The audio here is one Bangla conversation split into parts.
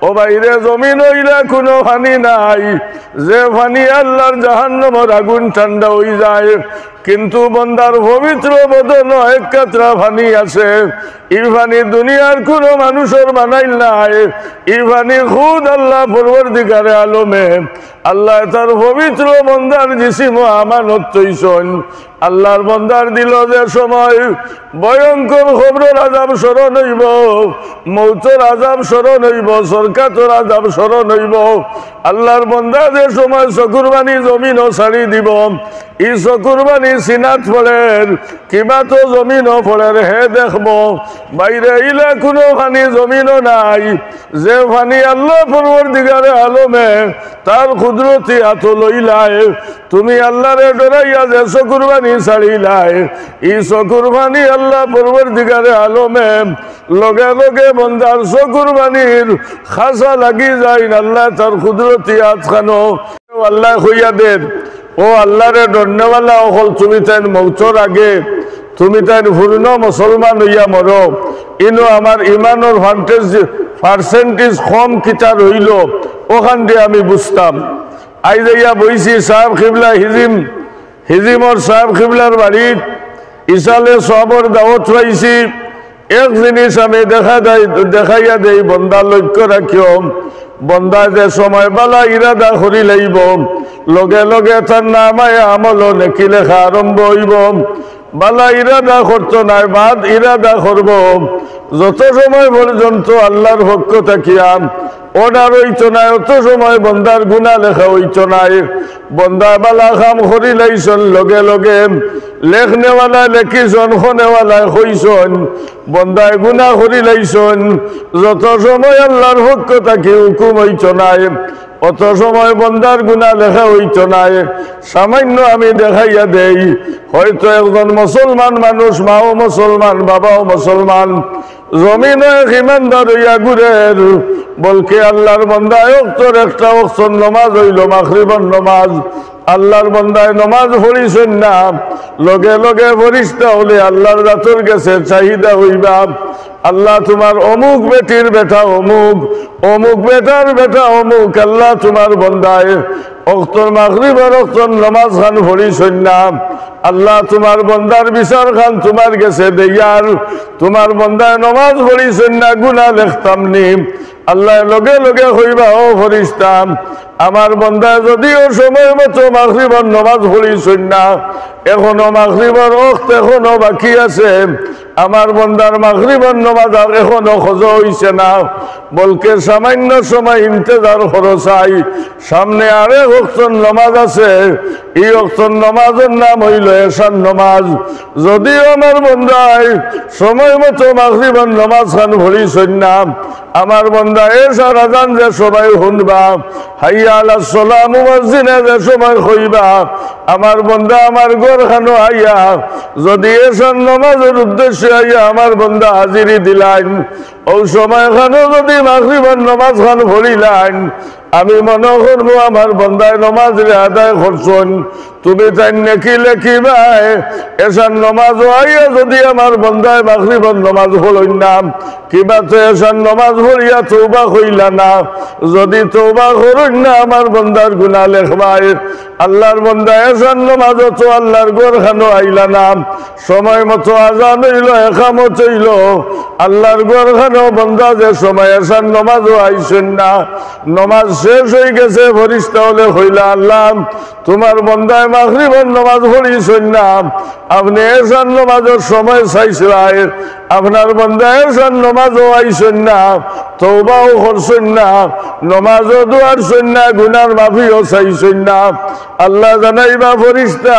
ও বাইরে জমিন হইলে কোনো পানি নাই, যে পানি আল্লাহর জাহান্নামের আগুন ঠান্ডা হয়ে যায়। কিন্তু বন্দার পবিত্র বদন এক কাতরা পানি আছে, এই পানি দুনিয়ার কোনো মানুষের বানাইল নাই। এই পানি খুদ আল্লাহ পরবর্তীকারে আলমে আল্লাহ তার পবিত্র বন্দার জিসিম আমানত তৈছন। আল্লাহর বন্দার দিল যে সময় ভয়ঙ্কর খবরের আযাব স্মরণ হইব, মৌতের আযাব স্মরণ হইব, সরকারের আযাব স্মরণ হইব। আল্লাহর বন্দা যে সময় চকুর বাণী জমিনও ছাড়ি দিব, ই চকুর বাণী সিনাত ফলের কিবা তো জমিনও ফলের হে দেখব। বাইরে ইলা কোনো পানি জমিনও নাই, যে পানি আল্লাহ পরবর্তীকারে আলমে তার কুদরতি হাত লইলায়। তুমি আল্লাহরে ডরাইয়া যে চকুর বাণী ছাড়িলাই, ই চকুর বাণী আল্লাহ পরবর্তীকারে আলমে লগে লগে বন্দার চকুর বাণীর খাসা লাগি যায়। আল্লাহ তার কুদরতি হাত খানো আল্লাহ হইয়া দেন। ও আল্লাহরে ধন্যবাদ অকল তুমি তাই মৌতর আগে তুমি তাই পূর্ণ মুসলমান হইয়া মরো। ইনো আমার ইমানোর পার্সেন্টেজ কম কিতা রইল, ওখান দিয়ে আমি বুঝতাম। আই যাইয়া বইছি সাহেব খিবলা হিজিমর সাহেব খিবলার বাড়িত ইসালে সবর দাওয়াত পাইছি। এক জিনিস আমি দেখাইয়া দেই, বন্দা লক্ষ্য রাখিও। বন্দা যে সময় বালা ইরাদা করি লাইব, লগে লগে তার নামায় আমল নেকি লেখা আরম্ভ হইব। বালা ইরাদা করতো নাই, বাদ ইরাদা করব। যত সময় পর্যন্ত আল্লাহর পক্ষ থাকিয়া অর্ডার হইত নাই, অত সময় বন্দার গুণা লেখা হইত নাই। বন্দা বালা খাম করি লাইছন, লগে লগে লেখনেওয়ালায় লেখিছন, খনেওয়ালায় কইছন, বন্দায় গুণা করি লাইছন। যত সময় আল্লাহর পক্ষ থাকি হুকুম হইত নাই, অত সময় বন্দার গুণা লেখা হইত নাই। সামান্য আমি দেখাইয়া দেই, হয়তো একজন মুসলমান মানুষ, মাও মুসলমান, বাবাও মুসলমান, জমিনে ইমানদার হইয়া ঘুরের, বলকে আল্লাহর বন্দায় অক্তর একটা অক্তর নমাজ হইল মাগরিবের নমাজ। আল্লাহর বন্দায় নমাজ পড়িছেন না, লগে লগে ফরিস্তা হলে আল্লাহর জাতর গেছে চাহিদা হইবা, আল্লাহ তোমার অমুক বেটির বেটা অমুক, অমুক বেটার বেটা অমুক, আল্লাহ তোমার বন্দায় অক্তর মাগরিবের অক্তর নমাজ খান পড়িছেন না, আল্লাহ তোমার বন্দার বিচার খান তোমার গেছে দেয়ার, তোমার বন্দায় নমাজ পড়িছেন না, গুনাহ লেখতাম নি। আল্লাহ লগে লগে হইবা, ও ফরিস্তা আমার বন্দায় যদিও সময় মতো মাগরিবের নমাজ পড়িছেন না, এখনো মাগরিবের ওয়াক্ত এখনো বাকি আছে, আমার বন্দার মাগরিবের নমাজ এখনো খোঁজা হইছে না, বলকে সামান্য সময় ইন্তজার করো চাই, সামনে আরেক ওয়াক্তের নমাজ আছে, এই ওয়াক্তের নমাজের নাম হইল এশার নমাজ। যদিও আমার বন্দায় সময় মতো মাগরিবের নমাজ খান পড়িছেন না, আমার বন্দা এশার আযান যে সবাই শুনবা, হাইয়া আলাস সালাহ মুয়াজ্জিনে যে সময় কইবা, আমার বন্দা আমার ঘর খানো আইয়া যদি এশার নমাজের উদ্দেশ্যে আইয়া আমার বন্দা হাজিরি দিলাইন, ও সময় খানো যদি মাগরিবের নমাজ খান পড়িলাইন, আমি মনে করবো আমার বন্দায় নমাজ আদায় করছেন। তুমি তাই নেকি লেখিবাই, এশার নমাজ আইয়া যদি আমার বন্দায় মাগরিবের নমাজ পড়ইন না, কিবা তো এশার নমাজ পড়িয়া তওবা কইলা না, যদি তওবা করইন না আমার বন্দার গুনাহ লেখবাই। আল্লাহর বন্দা এশার নমাজ তো আল্লাহর ঘর খানো আইলা না, সময় মতো আজান হইল, একামত হইল, আল্লাহর ঘর খানো বন্দা যে সময় এশার নমাজও আইছেন না, নমাজ শেষ হয়ে গেছে, ফরিস্তা হলে হইলা আল্লাহ তোমার বন্দায় মাগরিবের নমাজ পড়িছেন না, আপনি এশার নমাজের সময় চাইছিলেন, আপনার বন্দা এশার নমাজও আইছেন না, তওবাও করছেন না, নমাজও দুয়ারছেন না, গুনার মাফিও চাইছেন না। আল্লাহ জানাইবা ফরিস্তা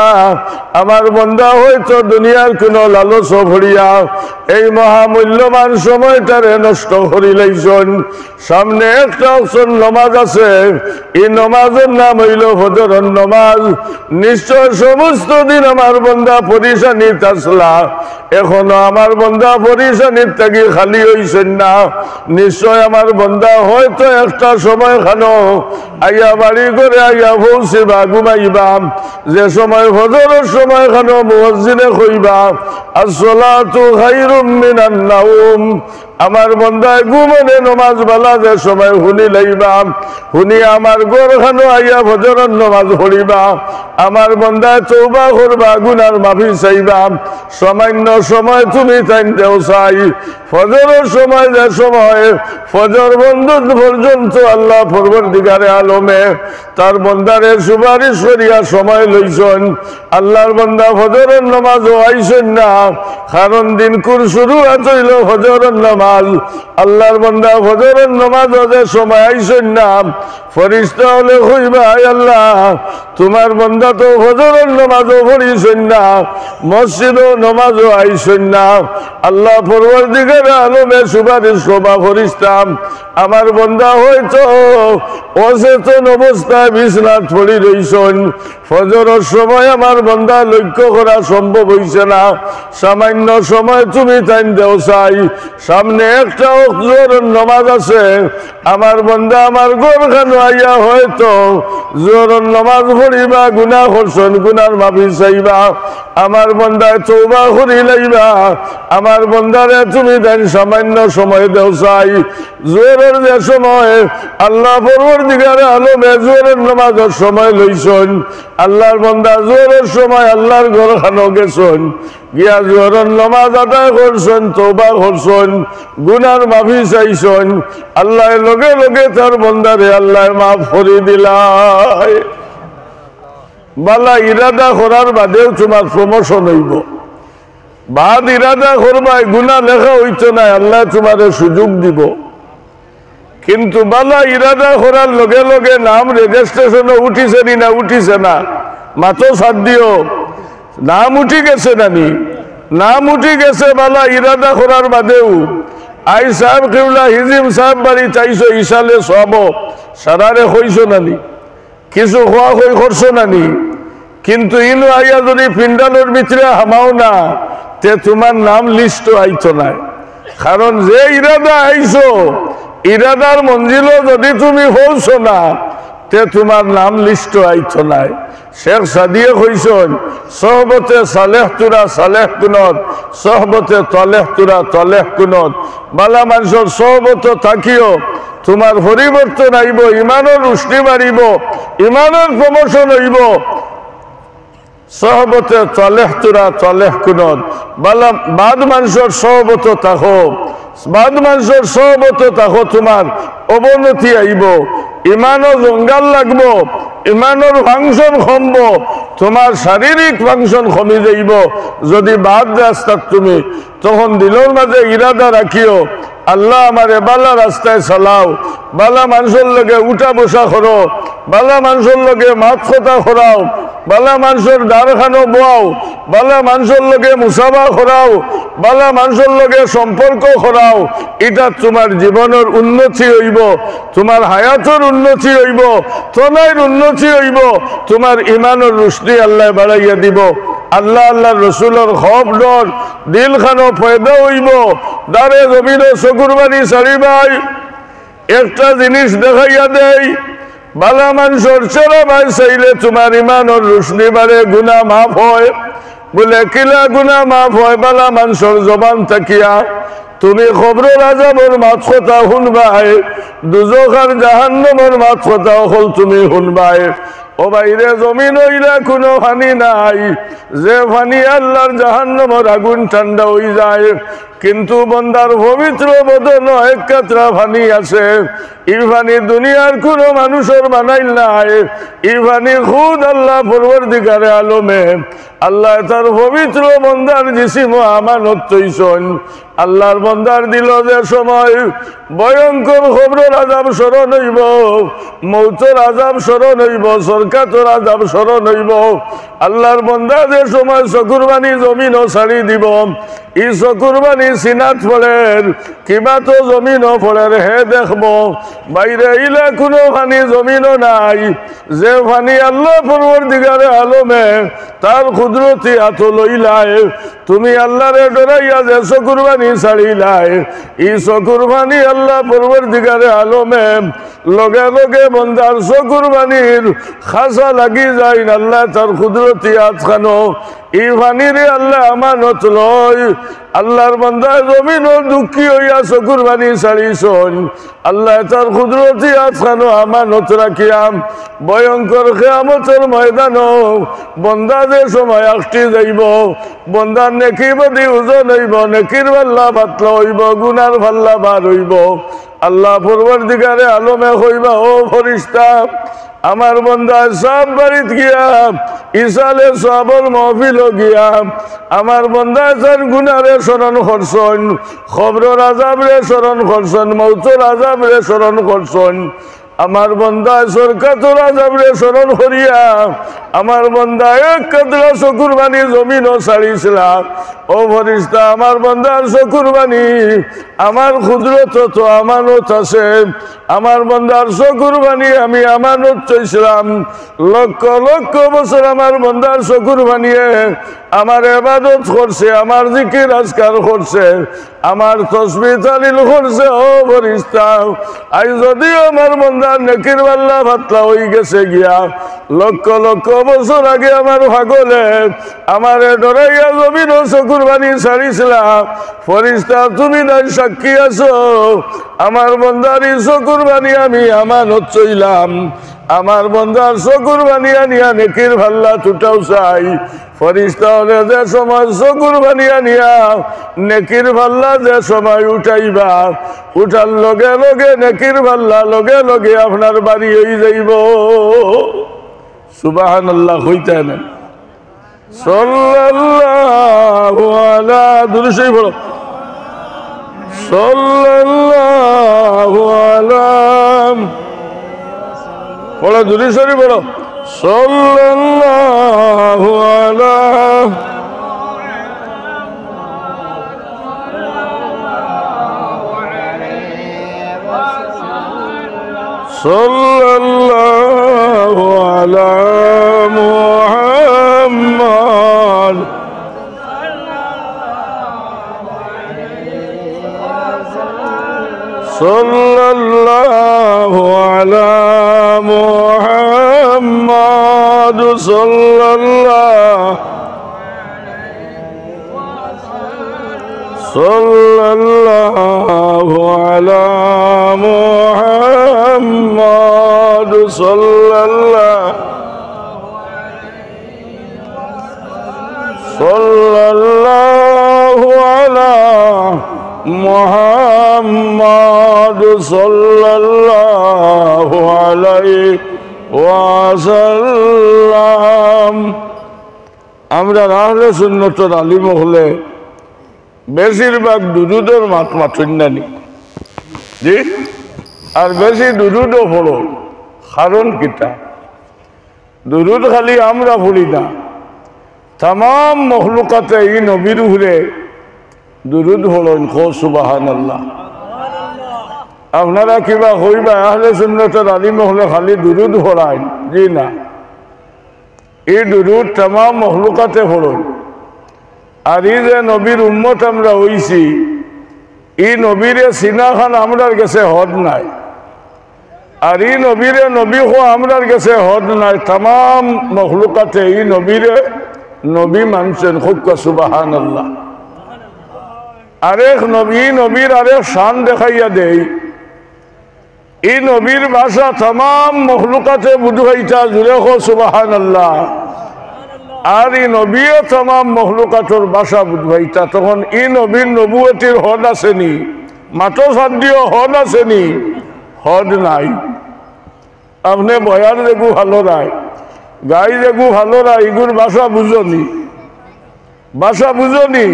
আমার বন্দা হয়তো দুনিয়ার কোনো লালচ ভরিয়া এই মহামূল্যবান সময়টারে নষ্ট করি লাইছেন। সামনে একটা অপশন নমাজ আছে, এই নমাজের নাম হইল ফজরের নমাজ। নিশ্চয় সমস্ত দিন আমার বন্দা পরিশানিত আসলা, এখনো আমার বন্দা পরিশানির থাকি খালি হইছেন না, নিশ্চয় আমার বন্দা হয়তো একটা সময় খানো আইয়া বাড়ি করে আইয়া পৌঁছিবা ঘুমাইবা যে সময় ফজরের সময় খানো মুয়াজ্জিনে কইবা আসসালাতু খায়রুম মিনান নাওম আমার বন্দায় ঘুমনে নমাজ বালা যে সময় শুনি লাইবা শুনি আমার ঘর খানো আইয়া ফজরের নমাজ পড়িবা আমার বন্দায় তওবা করবা গুনার মাফি চাইবা সামান্য সময় তুমি টাইম দেও চাই ফজরের সময় যে সময় ফজর বন্ধ পর্যন্ত আল্লাহ পরবর্তীকারে আলমে তার বন্দারে সুপারিশ করিয়া সময় লইছেন আল্লাহর বন্দা ফজরের নামাজ আইছেন না কারণ দিন কুর শুরু হইল ফজরের নামাজ আল্লাহর বন্দা ফজরের নামাজ যে সময় আইছেন না ফেরেশতা হলে কইবা আল্লাহ তোমার বন্দা তো ফজরের নামাজও পড়িছেন না মসজিদও নামাজও আইছেন না আল্লাহ পরবর্তীকারে আলমে সুপারিশ করবা ফেরেশতা আমার বন্দা হয়তো অচেতন অবস্থায় বিছনাত পড়ি রইছেন ফজরের সময় আমার বন্দা লক্ষ্য করা সম্ভব হইছে না সামান্য সময় তুমি টাইম দেও চাই সামনে একটা জোহরের নামাজ আছে আমার বন্দা আমার ঘরখানে আইয়া হয়তো জোহরের নামাজ পড়িবা গুনাহ করছেন গুনার মাফি চাইবা আমার বন্দায় তওবা করি লাইবা আমার বন্দারে তুমি দেন সামান্য সময় দেও চাই জোহরের যে সময় আল্লাহ পরবর্তীকারে আলমে জোহরের নামাজের সময় লইছেন আল্লাহর বন্দা জোহরের সময় আল্লাহর ঘরখানে গেছেন গিয়া জোহরের নামাজ আদায় করছেন তওবা করছেন গুনার মাফি চাইছেন আল্লাহ লগে লগে তার বন্দারে আল্লাহ মাফ করে দিলাই বালা ইরাদা করার বাদেও তোমার প্রমোশন হইব বাদ ইরাদা করবাই গুনাহ লেখা হইতো না আল্লাহ তোমারে সুযোগ দিব কিন্তু বালা ইরাদা করার লগে লগে নাম রেজিস্ট্রেশনে উঠিছে না উঠিছে না মাত্র সাথ দিও নাম উঠি গেছে নানি নাম উঠি গেছে বালা ইরাদা করার বাদেও আই সাহেব কেউলা হিজিম সাহেব বাড়ি চাইছো ইসালে সব সারারে হইছো নানি কিছু খোয়া হই করছো নানি কিন্তু ইনু আইয়া যদি পিন্ডালের ভিতরে হামাও না তে তোমার নাম লিস্ট আইতো না কারণ যে ইরাদা আইছো ইরাদার মঞ্জিল যদি তুমি হইছো না তে তোমার নাম লিস্ট আইতো না শেখ সাদিয়ে কইছেন সহবতে সালেহ তুরা সালেহ কুনত সহবতে তলেহ তুরা তলেহ কুনত বালা মানুষের সহবত থাকিও তোমার পরিবর্তন আইব ইমানের রুষ্টি বাড়িব ইমানের প্রমোশন হইব সহবতে তলেহ তুরা তলেহ কুনত বালা বাদ মানুষের সহবত থাকো বাদ মানুষের সহবত থাকো তোমার অবনতি আইব ইমানও জঙ্গাল লাগবো ইমানের ফাংশন কমব তোমার শারীরিক ফাংশন কমে যাইব যদি বাদ রাস্তার তুমি তখন দিলের মাঝে ইরাদা রাখিও আল্লাহ আমারে বালা রাস্তায় চালাও বালা মানুষের লগে উঠা বসা করো বালা মানুষের লগে মাত কথা করাও বালা মানুষের দ্বারখানো বোয়াও বালা মানুষের লগে মুসাফা করাও বালা মানুষের লগে সম্পর্ক করাও এটা তোমার জীবনের উন্নতি হইব তোমার হায়াতের উন্নতি হইব তোমার উন্নতি হইব তোমার ইমানের রুশনি আল্লাহ বাড়াইয়া দিব আল্লাহ আল্লাহ রসুলের খব ডর দিল খানো পয়দা হইব দারে জমিন চকুর বাড়ি সারিবাই একটা জিনিস দেখাইয়া দেয় বালা মানুষের চেরা ভাই চাইলে তোমার ইমানের রুশনি বাড়ে গুনাহ মাফ হয় বলে কিলা গুনাহ মাফ হয় বালা মানুষের জবান থাকিয়া তুমি খবরের আযাবের মাত কথা শুনবাই দুজখ আর জাহান্নামের মাত কথা হল তুমি শুনবাই ও বাইরে জমিন হইলে কোনো পানি নাই যে পানি আল্লাহর জাহান্নামের আগুন ঠান্ডা হয়ে যায় কিন্তু বন্দার পবিত্র বদন এক কাতরা পানি আছে এই পানি দুনিয়ার কোনো মানুষের বানাইল নাই এই পানি খুদ আল্লাহ পরবর্তীকারে আলমে আল্লাহ তার পবিত্র বন্দার জিসিম আমানত তৈছন আল্লাহর বন্দার দিল যে সময় ভয়ঙ্কর খবরের আযাব স্মরণ হইব মৌতের আযাব স্মরণ হইব সরকারের আযাব স্মরণ হইব আল্লাহর বন্দা যে সময় চকুর বাণী জমিনও ছাড়ি দিব এই চকুর বাণী সিনাত পড়ের কিবা তো জমিনও পড়ের হে দেখবো বাইরে ইলা কোনো পানি জমিনও নাই যে পানি আল্লাহ পরবর্তীকারে আলমে তার কুদরতি হাত লইলায় তুমি আল্লাহরে ডরাইয়া যে চকুর পানি ছাড়িলাই ই চকুর পানি আল্লাহ পরবর্তীকারে আলমে লগে লগে বন্দার চকুর পানির খাসা লাগি যায় আল্লাহ তার কুদরতি হাত খানো ই পানিরে আল্লাহ আমানত লয় আল্লাহর বান্দা জমিন দুঃখী হইয়া চকুর পানি ছাড়িছন আল্লাহ তার কুদরতি হাত খানো আমানত রাখিয়াম ভয়ঙ্কর কিয়ামতের ময়দান বন্দা যে সময় আসতে যাইব বন্দার নেকি বদি ওজন হইব নেকির পাল্লা পাতলা হইব গুনার পাল্লা বার হইব আল্লাহ পরবর্তীকারে আলমে হইবা ও ফরিস্তা আমার বন্দা সব বাড়িত গিয়া ইসালে সবর মহফিল গিয়া আমার বন্দা চান গুনারে স্মরণ করছন খবরের আজাবরে স্মরণ করছন মৌতর আজাবরে স্মরণ করছন আমার বন্দা সরকার আজাবরে স্মরণ করিয়া আমার বন্দা এক কাতরা চকুর বাণী জমিনও ছাড়িছিলাম ও ফরিস্তা আমার বন্দার চকুর বাণী আমার ক্ষুদ্রত তো আমানত আছে আমার বন্দার চকুর বাণী আমি আমানত চাইছিলাম লক্ষ লক্ষ বছর আমার বন্দার চকুর বানিয়ে আমার ইবাদত করছে আমার জিকির আজকার করছে আমার তসবিহ তালিল করছে ও ফরিস্তা আজ যদিও আমার বন্দার নেকির পাল্লা পাতলা হয়ে গেছে গিয়া লক্ষ লক্ষ বছর আগে আমার ভাগলে আমার ডরাইয়া জমিন চকুর বাণী ছাড়িছিলাম ফরিস্তা তুমি নাই সাক্ষী আছো আমার বন্দারি চকুর বাণী আমি আমানত চইলাম আমার বন্দার চকুর বাণী আনিয়া নেকির ভাল্লা টুটাও চাই ফরিস্তা হলে যে সময় চকুর বাণী আনিয়া নেকির ভাল্লা যে সময় উঠাইবা উঠার লগে লগে নেকির ভাল্লা লগে লগে আপনার বাড়ি হয়ে যাইব সুবহানাল্লাহ হইতে না সাল্লাল্লাহু আলা দুরূদ পড়ো সাল্লাল্লাহু আলা পড়ো দুরূদ শরীফ পড়ো সাল্লাল্লাহু আলা সাল্লাল্লাহু আলা মুহাম্মদ সাল্লাল্লাহু আলা মুহাম্মদ সাল্লাল্লাহু আলা মুহাম্মদ সাল্লাল্লাহু আলা মুহাম্মদ সাল্লাল্লাহু আলাইহি ওয়াসাল্লাম আমরা আহলে সুন্নতের আলিম হলে বেশিরভাগ দুরুদের মাতুন নানি জি আর বেশি দুরুদও পড়ো কারণ কিতা দুরুদ খালি আমরা পড়ি না তাম মখলুকাতে এই নবীর উপরে দুরুদ পড়েন খো সুবহানাল্লাহ আপনারা কিবা হইবা আহলে সুন্নতের আলিম হলে খালি দুরুদ পড়ায় জি না এই দুরুদ তাম মখলুকাতে পড়েন আর এই যে নবীর উম্মত আমরা হইছি এই নবীরে সিনাখান আমরার কাছে হদ নাই আর এই নবীরে নবী হো আমরার কাছে হদ নাই তাম মখলুকাতে এই নবীরে নবী মানছেন খুব সুবহানাল্লাহ আরেক নবী নবীর আরেক শান দেখাইয়া দেই এই নবীর ভাষা তাম মখলুকাতে বুঝাইতা জুড়ে হো সুবহানাল্লাহ আর এই নবীও তাম মখলুকাতর ভাষা বুঝাইতা তখন এই নবীর নবুয়তির হদ আসেনি মাতো সাদিও হদ আসেনি হদ নাই আপনি বয়ার দেখু ভালো নাই গাই দেখু ভালো নাই এগুর ভাষা বুঝনি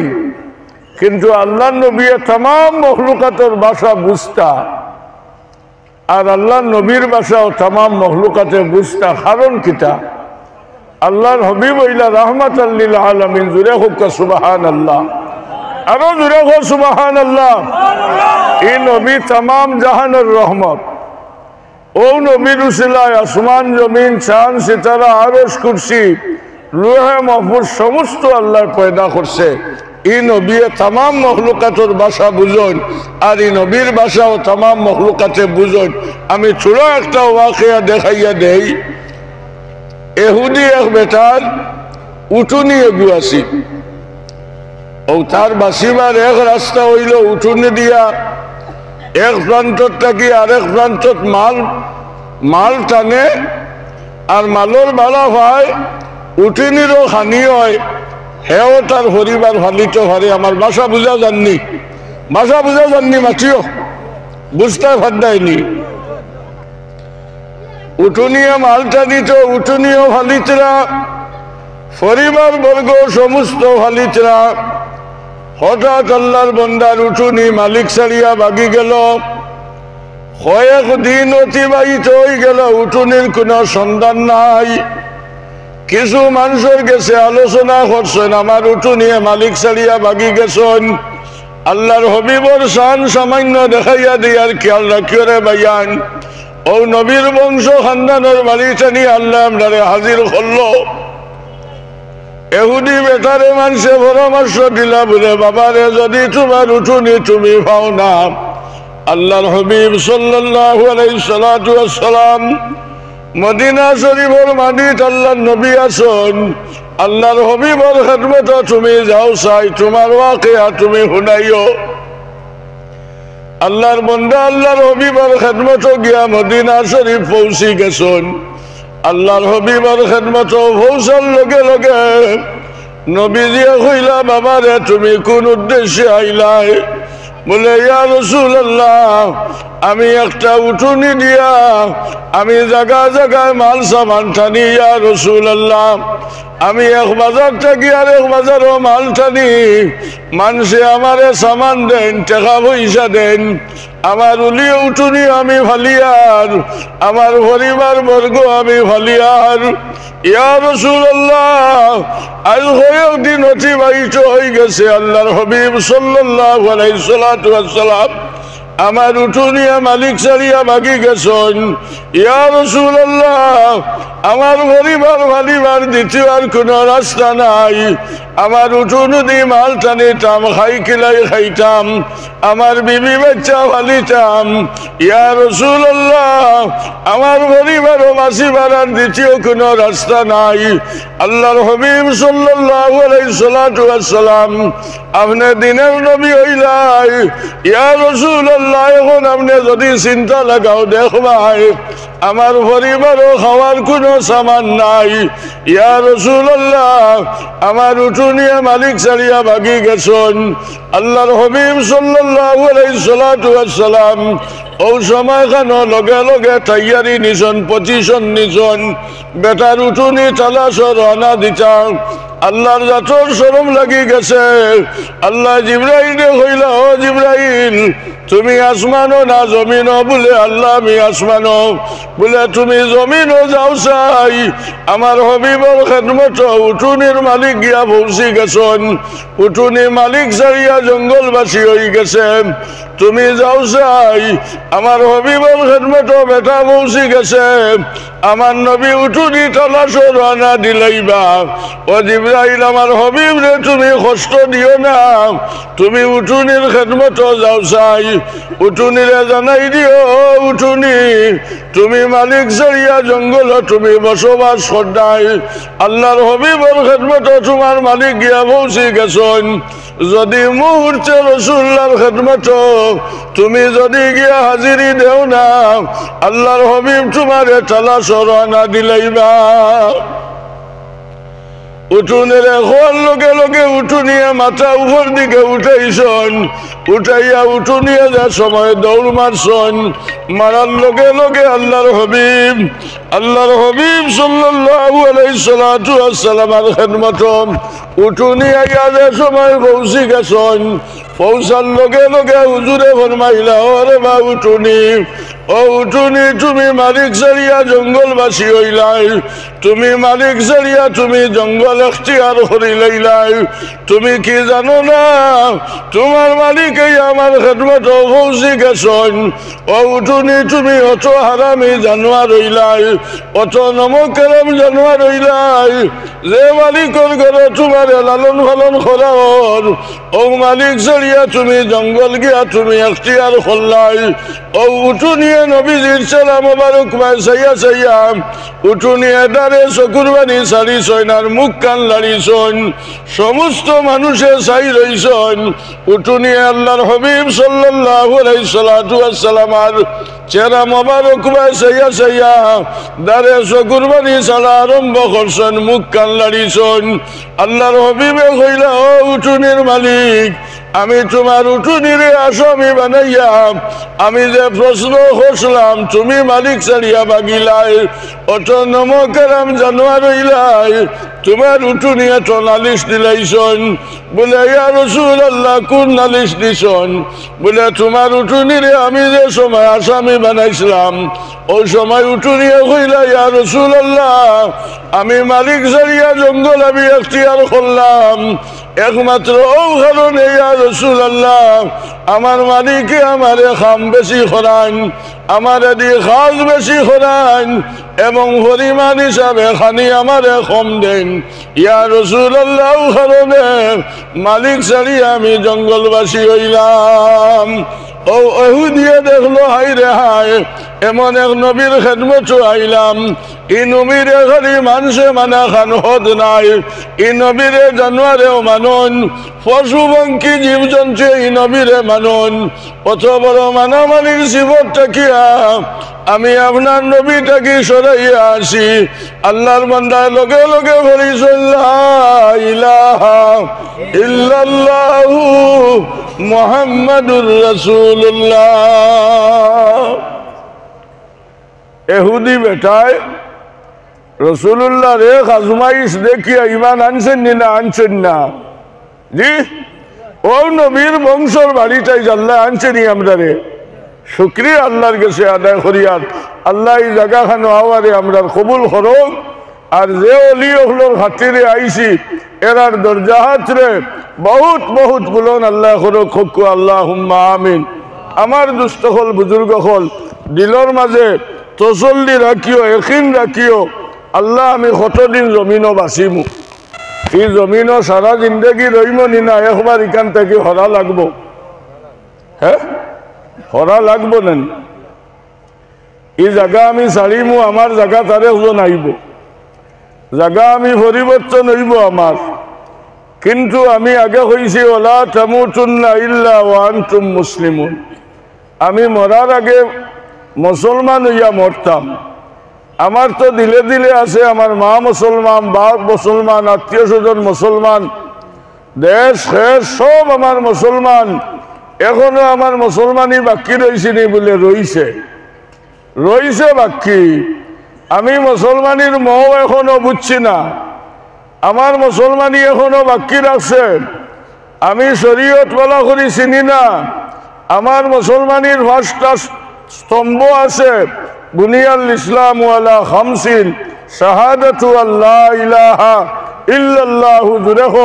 কিন্তু আল্লাহ নবী তাম মখলুকাতর ভাষা বুঝতা আর আল্লাহ নবীর ভাষাও তাম মখলুকাতে বুঝতা কারণ কিতা আল্লাহর হাবিব হইলা রাহমাতাল লিল আলামিন জুরে হোক সুবহানাল্লাহ আরো জোরে কর সুবহানাল্লাহ। এই নবী तमाम জাহানের রহমত। ও নবীর উসিলায় আসমান জমিন চাঁদ সিতারা আরশ কুরসি লৌহে মাহফুজ সমস্ত আল্লাহ পয়দা করছে। এই নবী तमाम মখলুকাতের ভাষা বুঝন, আর এই নবীর ভাষাও तमाम মখলুকাতে বুঝন। আমি ছোট একটা ওয়াকিয়া দেখাইয়া দেই। এহুদি এক বেটার উঠুনি এগুয়াছি, ও তার বাসিবার এক রাস্তা হইল উঠুনি দিয়া এক প্রান্তর থাকি আরেক প্রান্তত মাল টানে, আর মালর বালা হয় উঠুনিরও হানি হয়, হেও তার পরিবার ফালিত হারে। আমার বাসা বুঝা যাননি, বাসা বুঝা যাননি, মাছিও বুঝতে ফাদায়নি। উঠুনিয়া মাল টানিত, উঠুনিও ফালিতরা, পরিবার বর্গ সমস্ত ফালিতরা। হঠাৎ আল্লাহর বন্দার উঠুনি মালিক ছাড়িয়া ভাগি গেল। কয়েক দিন অতিবাহিত হয়ে গেল, উঠুনির কোনো সন্ধান নাই। কিছু মানুষের গেছে আলোচনা করছেন, আমার উঠুনিয়ে মালিক ছাড়িয়া ভাগি গেছেন। আল্লাহর হবিবর শান সামান্য দেখাইয়া দিয়ার খেয়াল রাখিও রে ভাইয়ান। ও নবীর বংশ খানদানের বাড়ি টানি আল্লাহ আমরারে হাজির করলো। এহুদি বেটারে মানুষে পরামর্শ দিলা বলে, বাবারে যদি তোমার উঠুনি তুমি পাও না, আল্লাহর হবিব সাল্লাল্লাহু আলাইহি সাল্লাতু ওয়াসসালাম মদিনা শরীফের মাটিত আল্লাহর নবী আছেন। আল্লাহর হবিবর খেদমত তুমি যাও চাই, তোমার ওয়াকিয়া তুমি শুনাইও। আল্লাহর বন্দা আল্লাহর হবিবর খেদমত গিয়া মদিনা শরীফ পৌঁছি গেছেন। আল্লাহর হবিবর খেদমত পৌঁছার লগে লগে নবীজিয়ে কইলা, বাবারে তুমি কোন উদ্দেশ্যে আইলাই? বলে, ইয়া রাসূলুল্লাহ, আমি একটা উঠুনি দিয়া আমি জায়গায় জায়গায় মাল সামান টানি। ইয়া রাসূলুল্লাহ, আমি এক বাজার থাকি আর এক বাজারও মাল টানি। মানুষে আমারে সামান দেন, টাকা পয়সা দেন, আমার উলিয়ে উঠুনি আমি ফালিয়ার, আমার পরিবার বর্গ আমি ফালিয়ার। ইয়া রাসূলুল্লাহ, আজ কয়েকদিন অতিবাহিত হয়ে গেছে, আল্লাহর হবিব সাল্লাল্লাহু আলাইহি সাল্লাতু ওয়াসসালাম আমার উঠুনিয়া মালিক ছাড়িয়া ভাগি গেছেন। ইয়া রাসূলুল্লাহ, আমার পরিবার ফালিবার দ্বিতীয় আর কোনো রাস্তা নাই। আমার উঠুনি দিয়ে মাল টানিতাম, খাই কিলাই খাইতাম, আমার বিবি বাচ্চা ফালিতাম। ইয়া রাসূলুল্লাহ, আমার পরিবারও বাঁচিবার আর দ্বিতীয় কোনো রাস্তা নাই। আল্লাহর হবিব সাল্লাল্লাহু আলাইহি সাল্লাতু ওয়াসসালাম আপনি দিনের নবী হইলাই। ইয়া রাসূলুল্লাহ, এখন আপনি যদি চিন্তা লাগাও দেখবাই আমার পরিবারও খাওয়ার কোনো সামান নাই। ইয়া রাসূলুল্লাহ, আমার উঠুনিয়া মালিক ছাড়িয়া ভাগি গেছেন। আল্লাহর হবিব সাল্লাল্লাহু আলাইহি সাল্লাতু ওয়াসসালাম ও সময় খান লগে লগে তৈয়ারি নিছন, পজিশন নিছন, বেটার উঠুনি তালাশ রওনা দিতাম। আল্লাহর জাতর শরম লাগি গেছে। আল্লাহ জিবরাইলে কইলা, ও জিবরাইল, তুমি আসমানো না জমিনও? বলে, আল্লাহ আমি আসমানো। বলে, তুমি জমিনও যাও চাই? আমার হবিবর খেদমত উঠুনির মালিক গিয়া পৌঁছি গেছেন, উঠুনি মালিক ছাড়িয়া জঙ্গলবাসী হয়ে গেছে, তুমি যাও চাই? আমার হবিবর খেদমত বেটা পৌঁছি গেছে, আমার নবী উঠুনি তালাশ রানা দিলাইবা। ও জিবরাইল, আমার হবিব রে তুমি কষ্ট দিও না, তুমি উঠুনির খেদমত যাও চাই? উঠুনিরে জানাই দিও, উঠুনি তুমি মালিক ছাড়িয়া জঙ্গল তুমি বসবাস করদাই। আল্লাহর হবিবর খেদমত তোমার মালিক গিয়া পৌঁছি গেছেন। যদি মুহূর্তে রাসূলুল্লাহর খেদমত তুমি যদি গিয়া হাজিরি দেও না, আল্লাহর হবিব তোমারে তালাশ রওনা দিলাইবা। উঠুনের হওয়ার লগে লগে উঠুনিয়া মাথা উপর দিকে উঠাইছন, উঠাইয়া উঠুনিয়া যা সময় দৌড় মারছন, মারার লগে লগে আল্লাহর হবিব সাল্লাল্লাহু আলাইহি সাল্লাতু ওয়াসসালামের খেদমত উঠুনিয়া যা সময় পৌঁছি গেছন, পৌঁছার লগে লগে হুজুরে ফরমাইলা, ওরে বা উঠুনি, ও উঠুনি, তুমি মালিক ছাড়িয়া জঙ্গলবাসী হইলাই, তুমি মালিক ছাড়িয়া তুমি জঙ্গল এখতিয়ার করি লইলাই। তুমি কি জানো না তোমার মালিকই আমার খেদমত পৌঁছি গেছেন? ও উঠুনি, তুমি অত হারামি জানোয়ার হইলাই, অত নমকেরম জানোয়ার হইলাই, যে মালিকর ঘরে তোমার লালন পালন করার, ও মালিক ছাড়িয়া তুমি জঙ্গল গিয়া তুমি এখতিয়ার করলাই। ও উঠুনিয়ে নবীজির চেলা মোবারক চাইয়া চাইয়া উঠুনিয়ে ডারে চকুর বানি ছাড়িছন আর মুখ কান লাড়িছন, সমস্ত মানুষে চাই রইছন। উঠুনিয়ে আল্লাহর হাবিব সাল্লাল্লাহু আলাইহি সাল্লাতু ওয়াস সালামার চেহারা মোবারক চাইয়া চাইয়া ডারে চকুর বানি ছাড়া আরম্ভ করছেন, মুখ কান লাড়িছন। আল্লাহর হাবিবে কইলা, ও উঠুনির মালিক, আমি তোমার উঠুনিরে আসামি বানাইয়া আমি যে প্রশ্ন করছিলাম, তুমি মালিক ছাড়িয়া বাগিলাই, অত নমকেরাম জানোয়ার হইলাই, তোমার উঠুনি এত নালিশ দিলাইছন। বলে, ইয়া রাসূলুল্লাহ, কোন নালিশ দিছন? বলে, তোমার উঠুনিরে আমি যে সময় আসামি বানাইছিলাম, ওই সময় উঠুনিয়ে কইলা, ইয়া রাসূলুল্লাহ, আমি মালিক ছাড়িয়া জঙ্গল আমি এখতিয়ার করলাম একমাত্র ও কারণে, ইয়া রাসূলুল্লাহ, আমার মালিকে আমারে খাম বেশি করান, আমারে দিয়ে খাস বেশি করান এবং পরিমাণ হিসাবে খানি আমারে কম দেন। ইয়া রাসূলুল্লাহ, ও কারণে মালিক ছাড়িয়া আমি জঙ্গলবাসী হইলাম। ও দিয়ে দেখলো, হাই রে হাই, এমন এক নবীর খেদমত আইলাম, ই নবীরে খালি মানুষে মানা খান হদ নাই, ই নবীরে জানোয়ারেও মানুন, পশু পঙ্খী জীবজন্তু ই নবীরে মানুন। কত বড় মানামানির জীবন থাকিয়া আমি আপনার নবীটাকে সরাইয়া আসি। আল্লাহর বান্দার লগে লগে বলিছেন, লা ইলাহা ইল্লাল্লাহু মুহাম্মাদুর রাসূলুল্লাহ। এহুদি বেটায় রসুল্লাহ রে খাজমাইশ দেখিয়া ইমান আনছেন না আনছেন না? জি, ও নবীর বংশর বাড়িটাই আল্লাহ আনছেনি আমরা রে। শুকরিয়া আল্লাহর কাছে আদায় করিয়ার, আল্লাহ এই জায়গাখানো আওয়ারে আমরা কবুল করুক। আর যে অলি ওগুলোর খাতিরে আইসি এরার দরজা হাতরে বহুত বহুত বুলন আল্লাহ করুক, হকু আল্লাহুম্মা আমিন। আমার দুস্থ হল বুজুর্গ হল দিলর মাঝে তসল্লি রাখিও, এখিন রাখিও, আল্লাহ আমি কতদিন জমিনও বাঁচিমু, এই জমিনও সারা জিন্দগি রইম নি না, একবার এখান থেকে হরা লাগবো। হ্যাঁ, হরা লাগবো না, এই জায়গা আমি ছাড়িমু, আমার জায়গা তারে ওজন আইব, জায়গা আমি পরিবর্তন হইব আমার। কিন্তু আমি আগে কইছি, ওলা তামুতুন্না ইল্লা ওয়া আনতুম মুসলিমুন, আমি মরার আগে মুসলমান হইয়া মরতাম। আমার তো দিলে দিলে আছে, আমার মা মুসলমান, বাপ মুসলমান, আত্মীয় স্বজন মুসলমান, দেশ শেষ সব আমার মুসলমান। এখনো আমার মুসলমানই বাকি রয়েছে নি? বলে রইছে, রইছে বাকি। আমি মুসলমানির মৌ এখনো বুঝছি না, আমার মুসলমানি এখনো বাকি রাখছে। আমি শরীয়ত বলা করি চিনি না, আমার মুসলমানির 5টা স্তম্ভ আছে, বুনিয়াল ইসলাম ওয়ালা খামসিন, শাহাদাতু আল্লাহ ইলাহা ইল্লাল্লাহু জুরেহু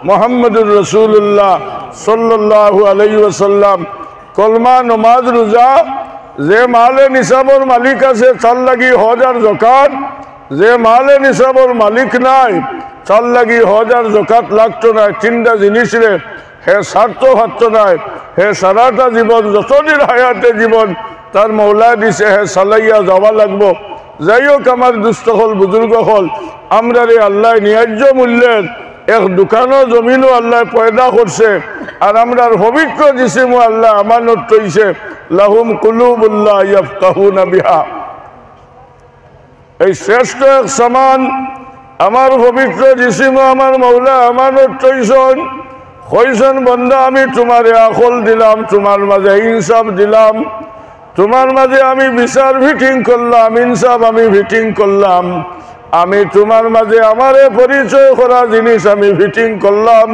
মুহাম্মাদুর রাসূলুল্লাহ সাল্লাল্লাহু আলাইহি ওয়াসাল্লাম, কলমা, নমাজ, রোজা। যে মালে নিসাবর মালিক আছে তার লাগি হজ আর যাকাত, যে মালে নিসাবর মালিক নাই তার লাগি হজ আর যাকাত লাগতো না। 3টা জিনিস রে হে স্বার্থ ভাবত নাই, হে সারাটা জীবন যতদিন হায়াতে জীবন তার মৌলা দিছে হে চালাইয়া যাওয়া লাগবো। যাই হোক, আমার দুস্থ হল বুজুর্গ হল, আমরা রে আল্লাহ ন্যায্য মূল্যের এক দোকানও জমিনও আল্লাহ পয়দা করছে, আর আমরার পবিত্র জিসিমও আল্লাহ আমানত হইছে, লাহুম কুলুবুল্লাহ ইয়াফকাহুনা বিহা। এই শ্রেষ্ঠ এক সমান আমার পবিত্র জিসিমও আমার মৌলা আমানত হইছেন। কইছেন, বন্দা আমি তোমারে আকল দিলাম, তোমার মাঝে ইনসাফ দিলাম, তোমার মাঝে আমি বিচার ফিটিং করলাম, ইনসাফ আমি ফিটিং করলাম, আমি তোমার মাঝে আমারে পরিচয় করা জিনিস আমি ফিটিং করলাম।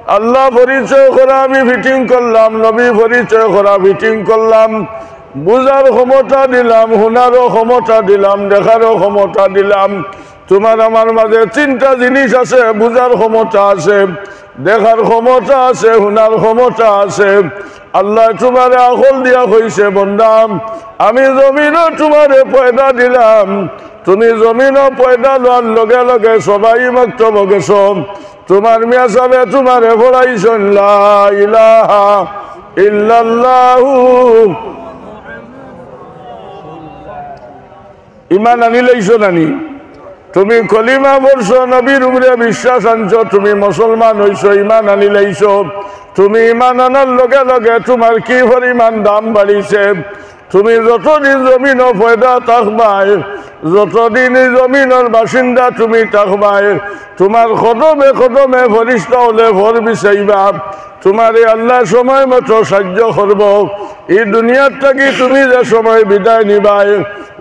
আল্লাহ পরিচয় করা আমি ফিটিং করলাম, নবী পরিচয় করা ফিটিং করলাম, বুঝার ক্ষমতা দিলাম, শোনারও ক্ষমতা দিলাম, দেখারও ক্ষমতা দিলাম। তোমার আমার মাঝে তিনটা জিনিস আছে, বুঝার ক্ষমতা আছে, দেখার ক্ষমতা আছে, শোনার ক্ষমতা আছে। আল্লাহ তোমারে আকল দিয়া কইছে, বন্দাম আমি জমিনও তোমারে পয়দা দিলাম, তুমি জমিনও পয়দা লওয়ার লগে লগে সবাই মক্তব্য গেছ, তোমার মিয়া সাহেবে তোমারে পড়াইছেন লা ইলাহা ইল্লাল্লাহু। ইমান আনি লইছো নানি? তুমি কলিমা পড়ছো, নবীর উপরে বিশ্বাস আনছো, তুমি মুসলমান হইছো, ইমান আনি লইছো। তুমি ইমান আনার লগে লগে তোমার কি পরিমাণ দাম বাড়িছে। তুমি যতদিন জমিন পয়দা থাকবাই, যতদিন জমিনের বাসিন্দা তুমি থাকবাই, তোমার কদমে কদমে ফরিস্তা হলে ভর বিচাইবা, তোমার আল্লাহ সময় মতো সাহায্য করব। এই দুনিয়ার থাকি তুমি যে সময় বিদায় নিবাই,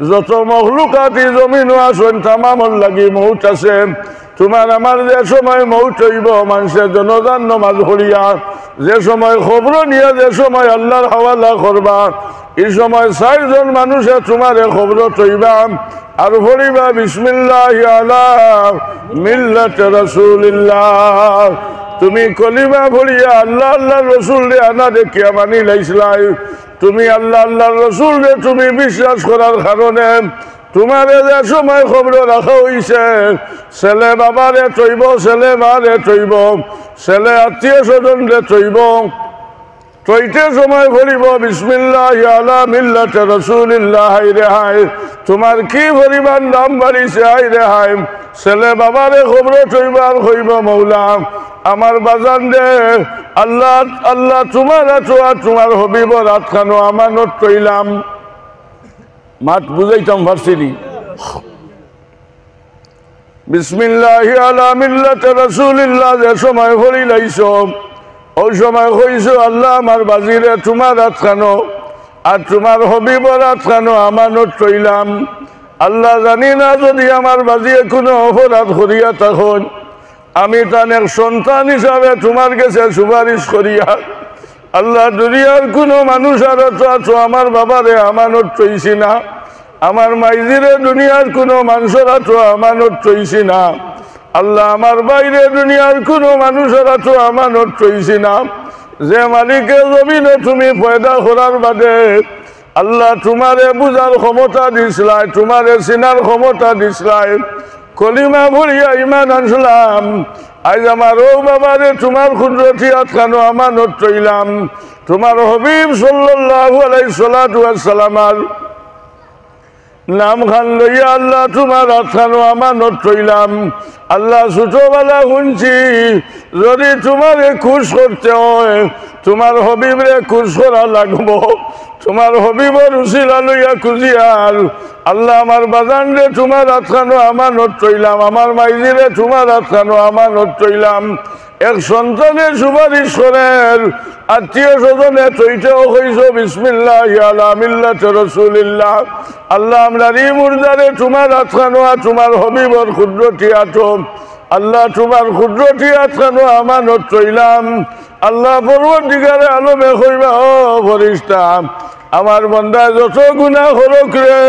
যত মখলুকাত এই জমিনও আসেন তামামর লাগি মৌত আছে। তোমার আমার যে সময় মৌত হইব, মানুষের জনজান নমাজ পড়িয়া যে সময় খবর নিয়ে যে সময় আল্লাহর হাওয়ালা করবা, এই সময় 4 জন মানুষে তোমারে খবর তৈবা আর পড়িবা বিসমিল্লাহি আলা মিল্লাতি রাসূলিল্লাহ। তুমি কলিমা পড়িয়া আল্লাহ আল্লাহ রসুল রে আনা দেখিয়া মানি লাইছিলাই। তুমি আল্লাহ আল্লাহ রসুল রে তুমি বিশ্বাস করার কারণে তোমারে যে সময় খবর রাখা হইছে, ছেলে বাবারে তৈব, ছেলে মারে তৈব, ছেলে আত্মীয় স্বজন রে তৈব, তৈতে সময় বলিব বিসমিল্লাহি আলা মিল্লাতি রাসূলিল্লাহ। হাই রে হাই, তোমার কি পরিমাণ দাম বাড়িছে। হাই রে হাই, ছেলে বাবারে খবর তৈবার হইব, মৌলা আমার বাজান রে আল্লাহ আল্লাহ তোমার আছো আর তোমার হবিবর আতখানো আমানত কইলাম। মাত বুঝাইতাম পারছিনি। বিসমিল্লাহি আলা মিল্লাতি রাসূলিল্লাহ যে সময় ভরি লাইছো, ওই সময় কইছো আল্লাহ আমার বাজিরে তোমার আতখানো আর তোমার হবিবর আতখানো আমানত কইলাম। আল্লাহ জানি না যদি আমার বাজিয়ে কোনো অপরাধ করিয়া তখন আমি তার এক সন্তান হিসাবে তোমার কাছে সুপারিশ করিয়া আল্লাহ দুনিয়ার কোনো মানুষ আর তো আমার বাবারে আমানত চইছি না, আমার মাইজিরে দুনিয়ার কোনো মানুষেরা তো আমানত চইছি না, আল্লাহ আমার বাইরে দুনিয়ার কোনো মানুষেরা তো আমানত চইছি না। যে মালিকে জমিনে তুমি পয়দা করার বাদে আল্লাহ তোমারে বুঝার ক্ষমতা দিছিলাই, তোমারে চিনার ক্ষমতা দিছিলাই, কলিমা ভরিয়া ইমান আনছিলাম। আজ আমার ও বাবারে তোমার কুদরতি আতখানো আমানত রইলাম। তোমার হবিব সাল্লাল্লাহু আলাইহি সাল্লাতু ওয়াস সালামার নাম খান লইয়া আল্লাহ তোমার আতখানো আমানত রইলাম। আল্লাহ ছোটবেলা শুনছি যদি তোমারে খুশ করতে হয় তোমার হবিবরে খুশ করা লাগবো, তোমার হবিবর উসিলা লইয়া খুঁজিয়ার আল্লাহ আমার বাজান রে তোমার আতখানো আমানত রইলাম, আমার মাইজিরে তোমার আতখানো আমানত রইলাম। এক সন্তানের সুপারিশ করেন, আত্মীয় স্বজনে তৈতেও কইছো বিসমিল্লাহি আলা মিল্লাতি রাসূলিল্লাহ। আল্লাহ আমরার এই মুর্দারে তোমার আতখানো আর তোমার হবিবর কুদরতি আতম, আল্লাহ তোমার কুদরতি আতখানো আমানত রইলাম। আল্লাহ পরবর্তীকালে আলমে কইবা, ও ফরিস্তা আমার বন্দা যত গুনাহ করুক রে,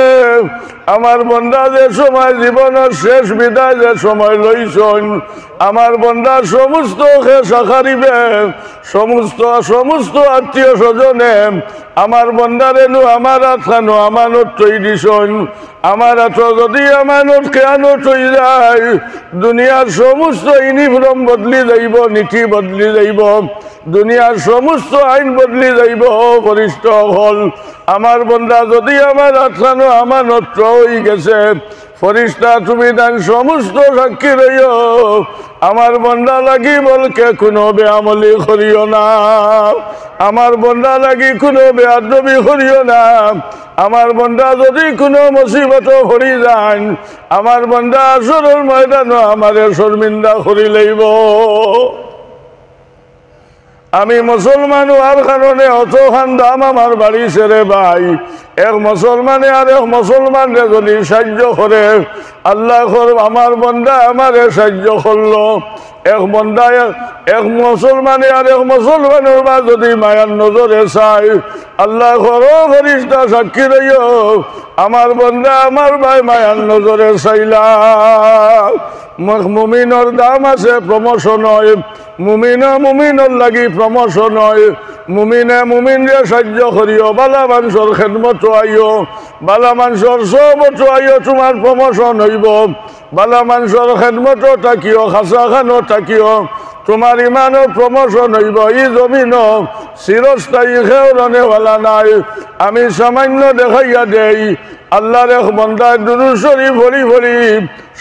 আমার বন্দা যে সময় জীবনের শেষ বিদায় যে সময় লইছন, আমার বন্দা সমস্ত শাখারিবে সমস্ত সমস্ত আত্মীয় স্বজনে আমার বন্দারে নু আমার আতখানো আমানত তৈ দিছন। আমার এত যদি আমানত কেয়ানত হয়ে যায়, দুনিয়ার সমস্ত ইউনিফর্ম বদলি যাইব, নীতি বদলি যাইব, দুনিয়ার সমস্ত আইন বদলি যাইব। বরিষ্ঠ হল আমার বন্দা যদি আমার আতখানো আমানত হয়ে গেছে, ফরিস্তা তুমি তার সমস্ত সাক্ষী রইও, আমার বন্দা লাগি বলকে কোনো বেআমলি করিও না, আমার বন্দা লাগি কোনো বেয়াদবি করিও না। আমার বন্দা যদি কোনো মুসিবত হরি যান, আমার বন্দা আসরের ময়দানও আমারে শর্মিন্দা করি লইব। আমি মুসলমান হওয়ার কারণে অতখান দাম আমার বাড়ি ছেড়ে ভাই এক মুসলমানে আর এক মুসলমানরে যদি সাহায্য করে আল্লাহ আমার বন্দা আমারে সাহায্য করলো এক বন্দা এক মুসলমানে আর এক মুসলমানের বা যদি মায়ার নজরে চাই আল্লাহ ফেরেশতা সাক্ষী রইও আমার বন্দা আমার ভাই মায়ার নজরে চাইলা মুমিনের দাম আছে প্রমোশন হয় মুমিনের লাগি প্রমোশন হয় মুমিনরে সাহায্য করিও বালা মানুষের খেদমত আইও বালা মানুষের সবত আইও তোমার প্রমোশন হইব বালা মানুষের খেদমত থাকিও খাসা খানো থাকিও তোমার ইমানের প্রমোশন হইব এই জমিন চিরস্থায়ী খেওরানেওয়ালা নাই আমি সামান্য দেখাইয়া দেই আল্লাহর এক বন্দায় দুরূদ শরীফ ভরি ভরি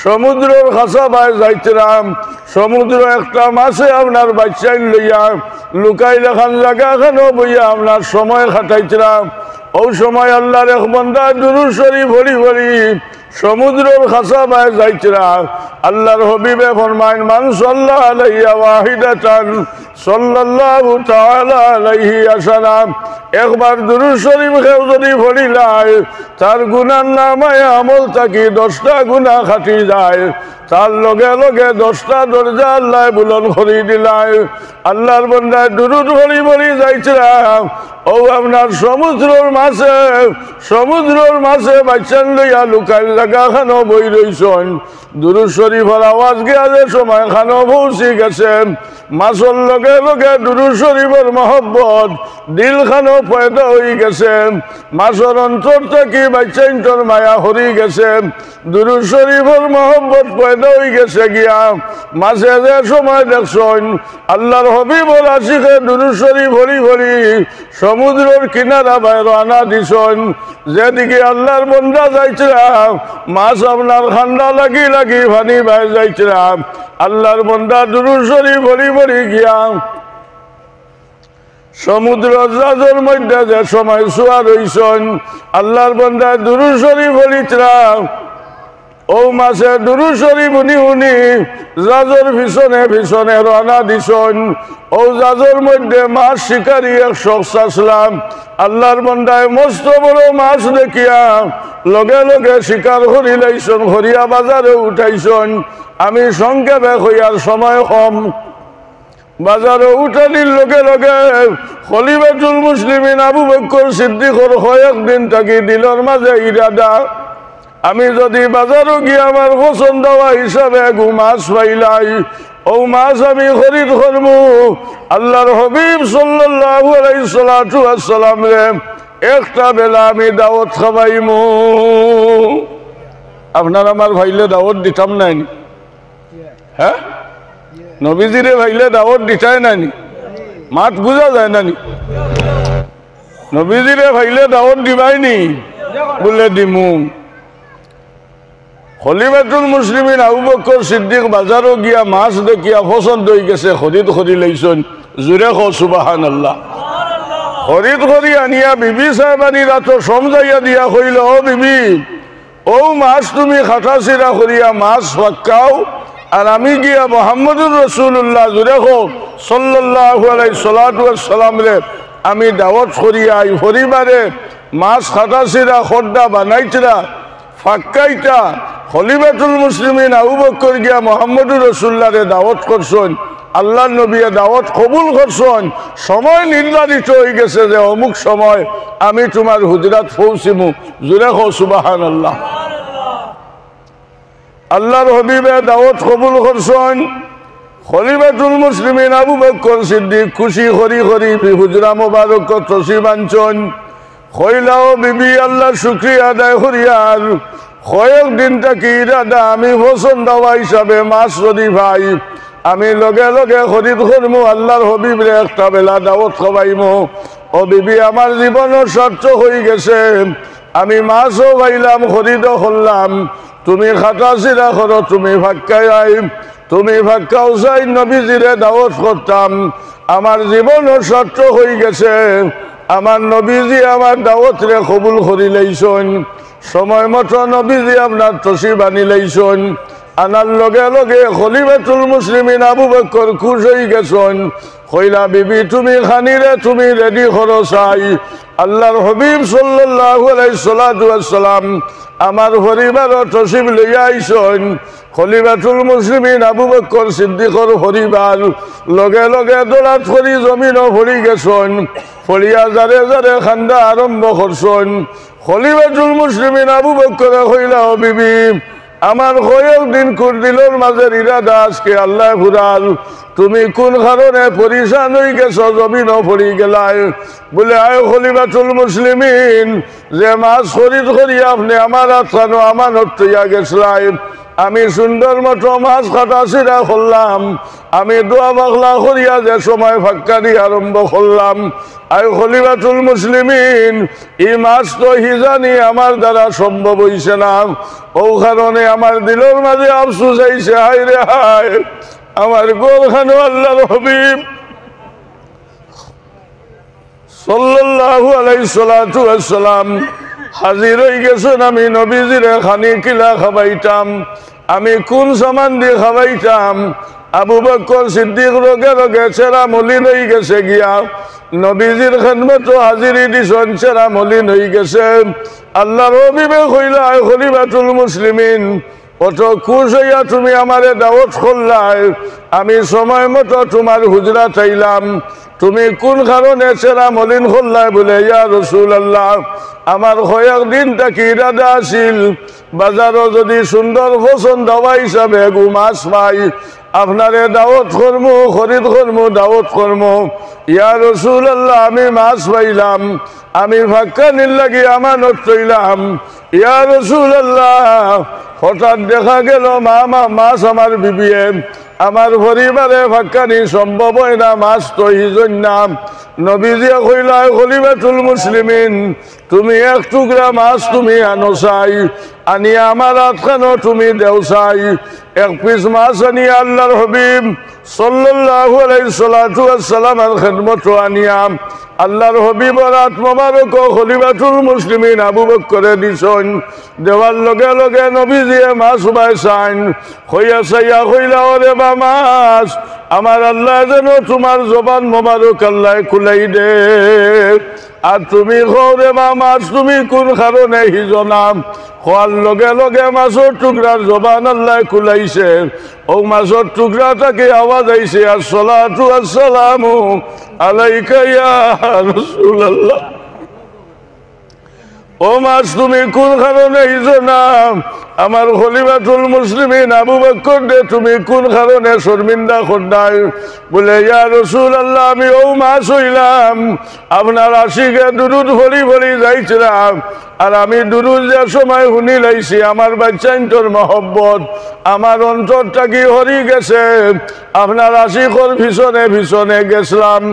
সমুদ্রের খাসা বাই যাইছিলাম সমুদ্র একটা মাছে আপনার বাচ্চাই লইয়া লুকাই লেখান জায়গা খানো বইয়া আপনার সময় খাটাইছিলাম ওই সময় আল্লাহর এক বন্দায় দুরূদ শরীফ ভরি ভরি সমুদ্রের খাসা বাই যাইছিলাম আল্লাহর হবিবে ফরমাইন মান সাল্লাল্লাহু আলাইহি ওয়াহিদাতান সাল্লাল্লাহু তাআলা আলাইহি ওয়াসাল্লাম একবার দুরূদ শরীফ কেউ যদি পড়িলাই তার গুনার নামায় আমল থাকি 10টা গুনাহ খাটি যায় তার লগে লগে 10টা দরজা আল্লাহ বুলন্দ করে দিলাই আল্লাহর বান্দায় দুরূদ ভরি ভরি যাইছিলাম ও আপনার সমুদ্রের মাছে বাচ্চান লইয়া লুকাই জায়গা খানো বই রইছেন দুরূদ শরীফের আওয়াজ গিয়া যে সময় খানো পৌঁছি গেছে মাছের লগে লগে দুরূদ শরীফের মহব্বত দিল খানো পয়দা হয়ে গেছে মাছের অন্তর থেকে বাচ্চাইন্তর মায়া হরি গেছে দুরূদ শরীফের মহব্বত পয়দা হয়ে গেছে গিয়া মাছে যে সময় দেখছেন আল্লাহর হবিবর আশিকে দুরূদ শরীফ ভরি ভরি সমুদ্রের কিনারা বাইরে আনা দিছেন যেদিকে আল্লাহর বন্দা যাইছিলাম মাছ আপনার ঠান্ডা লাগি লাগি পানি বাইরে যাইছিলাম আল্লাহর বন্দা দুরূদ শরীফ ভরি ভরি গিয়া সমুদ্র জাজের মধ্যে যে সময় শোয়া রইছেন আল্লাহর বন্দা দুরূদ শরীফ বলিছিলাম ও মাসে দুরূদ শরীফ উনি উনি জাজের পিছনে পিছনে রওনা দিছেন ও জাজের মধ্যে মাছ শিকারী এক শখস আসলাম আল্লাহর বন্দায় মস্ত বড় মাছ দেখিয়া লগে লগে শিকার করি লাইছেন হরিয়া বাজারে উঠাইছেন আমি সংক্ষেপে হইয়ার সময় কম বাজারে উঠানির লগে লগে খলিফাতুল মুসলিমিন আবু বকর সিদ্দিকর কয়েকদিন থাকি দিলের মাঝে ইরাদা আমি যদি বাজারও গিয়ে আমার পছন্দ হওয়া হিসাবে মাছ পাইলাই ও মাছ আমি খরিদ করবো আল্লাহর হবিব সাল্লাল্লাহু আলাইহি সাল্লাম রে একটা বেলা আমি দাওয়াত খাওয়াইমু আপনার আমার ভাইলে দাওয়াত দিতাম নাই হ্যাঁ নবীজিরে ভাইলে দাওয়াত দিতাই নানি মাত বুঝা যায় নানি নবীজিরে ভাইলে দাওয়াত দিবাইনি বলে দিমু খলিফাতুল মুসলিমিন আবু বকর সিদ্দিক বাজারও গিয়া মাছ দেখিয়া পছন্দ হয়ে গেছে খরিদ করি লাইছেন জোরে কও সুবহানাল্লাহ খরিদ করি আনিয়া বিবি সাহেবানি রাত সমঝাইয়া দিয়া কইল ও বিবি ও মাছ তুমি খাটা চিরা করিয়া মাছ ফাক্কাও আর আমি গিয়া মুহাম্মদুর রাসূলুল্লাহ জোরে কও সাল্লাল্লাহু আলাইহি সাল্লাম রে আমি দাওয়াত করিয়া এই পরিবারে মাছ খাটা চিরা খোদ্দা বানাইছিলা ফাক্কাইটা খলিফাতুল মুসলিমিন আবু বকর গিয়া মুহাম্মদুর রাসূলুল্লাহরে দাওয়াত করছেন আল্লাহর নবীয়ে দাওয়াত কবুল করছেন সময় নির্ধারিত হয়ে গেছে যে অমুক সময় আমি তোমার হুজরাত পৌঁছিমু জোরে কও সুবহানাল্লাহ আল্লাহর হবিবে দাওয়াত কবুল করছেন খলিফাতুল মুসলিমিন আবু বকর সিদ্দিক খুশি করি করি হুজরা মোবারক তসিব আনছেন কইলাও বিবি আল্লাহ শুকরিয়া আদায় করিয়ার কয়েকদিন থাকি ইরাদা আমি পছন্দ হওয়া হিসাবে মাছ যদি ভাই আমি লগে লগে খরিদ করমু আল্লাহর হবিবরে একটা বেলা দাওয়াত খাওয়াইমু ও বিবি আমার জীবনের স্বার্থ হয়ে গেছে আমি মাছও পাইলাম খরিদও করলাম তুমি খাটা চিরা করো তুমি ফাক্কাই আই তুমি ফাক্কাও চাই নবীজিরে দাওয়াত করতাম আমার জীবনের স্বার্থ হয়ে গেছে আমার নবীজি আমার দাওয়াতরে কবুল করি লাইছেন সময় মতো নবীজি আপনার তসিব আনি লাইছেন আনার লগে লগে খলিফাতুল মুসলিমিন আবু বকর খুশ হয়ে গেছেন। কইলা বিবি তুমি খানিরে তুমি রেডি করো চাই। আল্লাহর হাবিব সাল্লাল্লাহু আলাইহি সাল্লাম আমার পরিবারও তশরিফ লইয়া আইসন। খলিফাতুল মুসলিমিন আবু বকর সিদ্দিকর পরিবার লগে লগে দৌড়াত করি জমিনও ভরি গেছেন। ফলিয়া যারে যারে খান্দা আরম্ভ করছেন। খলিফাতুল মুসলিমিন আবু বকর কইলা ও বিবি আমার কয়েকদিন কুরদিলের মাঝে ইরাদা আজকে আল্লাহ ফুরাল। তুমি কোন কারণে পরিশান হয়ে গেছো জমিনও পড়ি গেলাই। বলে আয় খলিফাতুল মুসলিমিন যে মাছ খরিদ করি আপনি আমার আত্মানো আমানত তৈয়া গেছলাই। আমি সুন্দর মতো মাছ কাটা ছিড়া করলাম। আমি দোয়া বাংলা করিয়া যে সময় ফাক্কানি আরম্ভ করলাম। আয় খলিফাতুল মুসলিমিন এই মাছ তো হিজানি আমার দ্বারা সম্ভব হইছে না। ও কারণে আমার দিলের মাঝে আফসোস আইছে, হায় রে হায় আমার গোলখানো আল্লাহর হাবিব সাল্লাল্লাহু আলাইহি সাল্লাম হাজির হয়ে গেছেন। আমি নবীজিরে খানি কিলা খাবাইতাম, আমি কোন সামান দিয়ে খাবাইতাম। আবু বকর সিদ্দিক রোগে রোগে চেরা মলিন হয়ে গেছে গিয়া নবীজির খেদমত হাজিরি দিছেন, চেরা মলিন হয়ে গেছে। আল্লাহর হাবিবে কইলা খলিফাতুল মুসলিমিন অত খুশ হইয়া তুমি আমারে দাওয়াত করলাই, আমি সময় মতো তোমার হুজরা চাইলাম, তুমি কোন কারণে চেরা মলিন করলাই? বলে ইয়া রাসূলুল্লাহ আমার কয়েকদিন থাকি ইরাদা আছিল বাজারও যদি সুন্দর পছন্দ হওয়া হিসাবে গু মাছ পাই আপনারে দাওয়াত করমু, খরিদ করমু, দাওয়াত করমু। ইয়া রাসূলুল্লাহ আমি মাছ পাইলাম, আমি ফাক্কানির লাগি আমানত তৈলাম। ইয়া রাসূলুল্লাহ হঠাৎ দেখা গেল মাছ আমার বিবিয়ে আমার পরিবারে ফাক্কানি সম্ভব হয় না, মাছ তো হিজন নাম। নবীজিয়ে কইলা খলিফাতুল মুসলিমিন তুমি এক টুকরা মাছ তুমি আনো চাই, আনিয়া আমার আটখানো তুমি দেও চাই। এক পিস মাছ আনিয়া আল্লাহর হাবিব সাল্লাল্লাহু আলাইহি সাল্লামের খেদমত আনিয়া আল্লাহর হাবিবর হাত মোবারক খলিফাতুল মুসলিমিন আবু বকরে দিছেন। দেওয়ার লগে লগে নবীজিয়ে মাছ বাইছান। হইয়া চাইয়া কইলা ওরে বা মাছ আমার আল্লাহ যেন তোমার জবান মোবারক আল্লাহ খুলাই দে। আর তুমি খরে বা মাছ তুমি কোন কারণে হিজনাম? খোয়ার লগে লগে মাছের টুকরার জবান আল্লাহ খুলাইছে। ও মাছের টুকরাটাকে আওয়াজ আইছে আসসালাতু আসসালামু আলাইকা ইয়া রাসূলুল্লাহ। ও মাছ তুমি কোন কারণে হিজনাম? আমার খলিফাতুল মুসলিমিন আবু বকর দে তুমি কোন কারণে শর্মিন্দা করদাই? বলে ইয়া রাসূলুল্লাহ আমি ও মাছ হইলাম আপনার আশিকে দুরুদ ভরি ভরি যাইছিলাম। আর আমি দুরুদ যে সময় শুনি লাইছি আমার বাচ্চাইন্তর মহব্বত আমার অন্তরটা কি হরি গেছে। আপনার আশিকর পিছনে পিছনে গেছিলাম।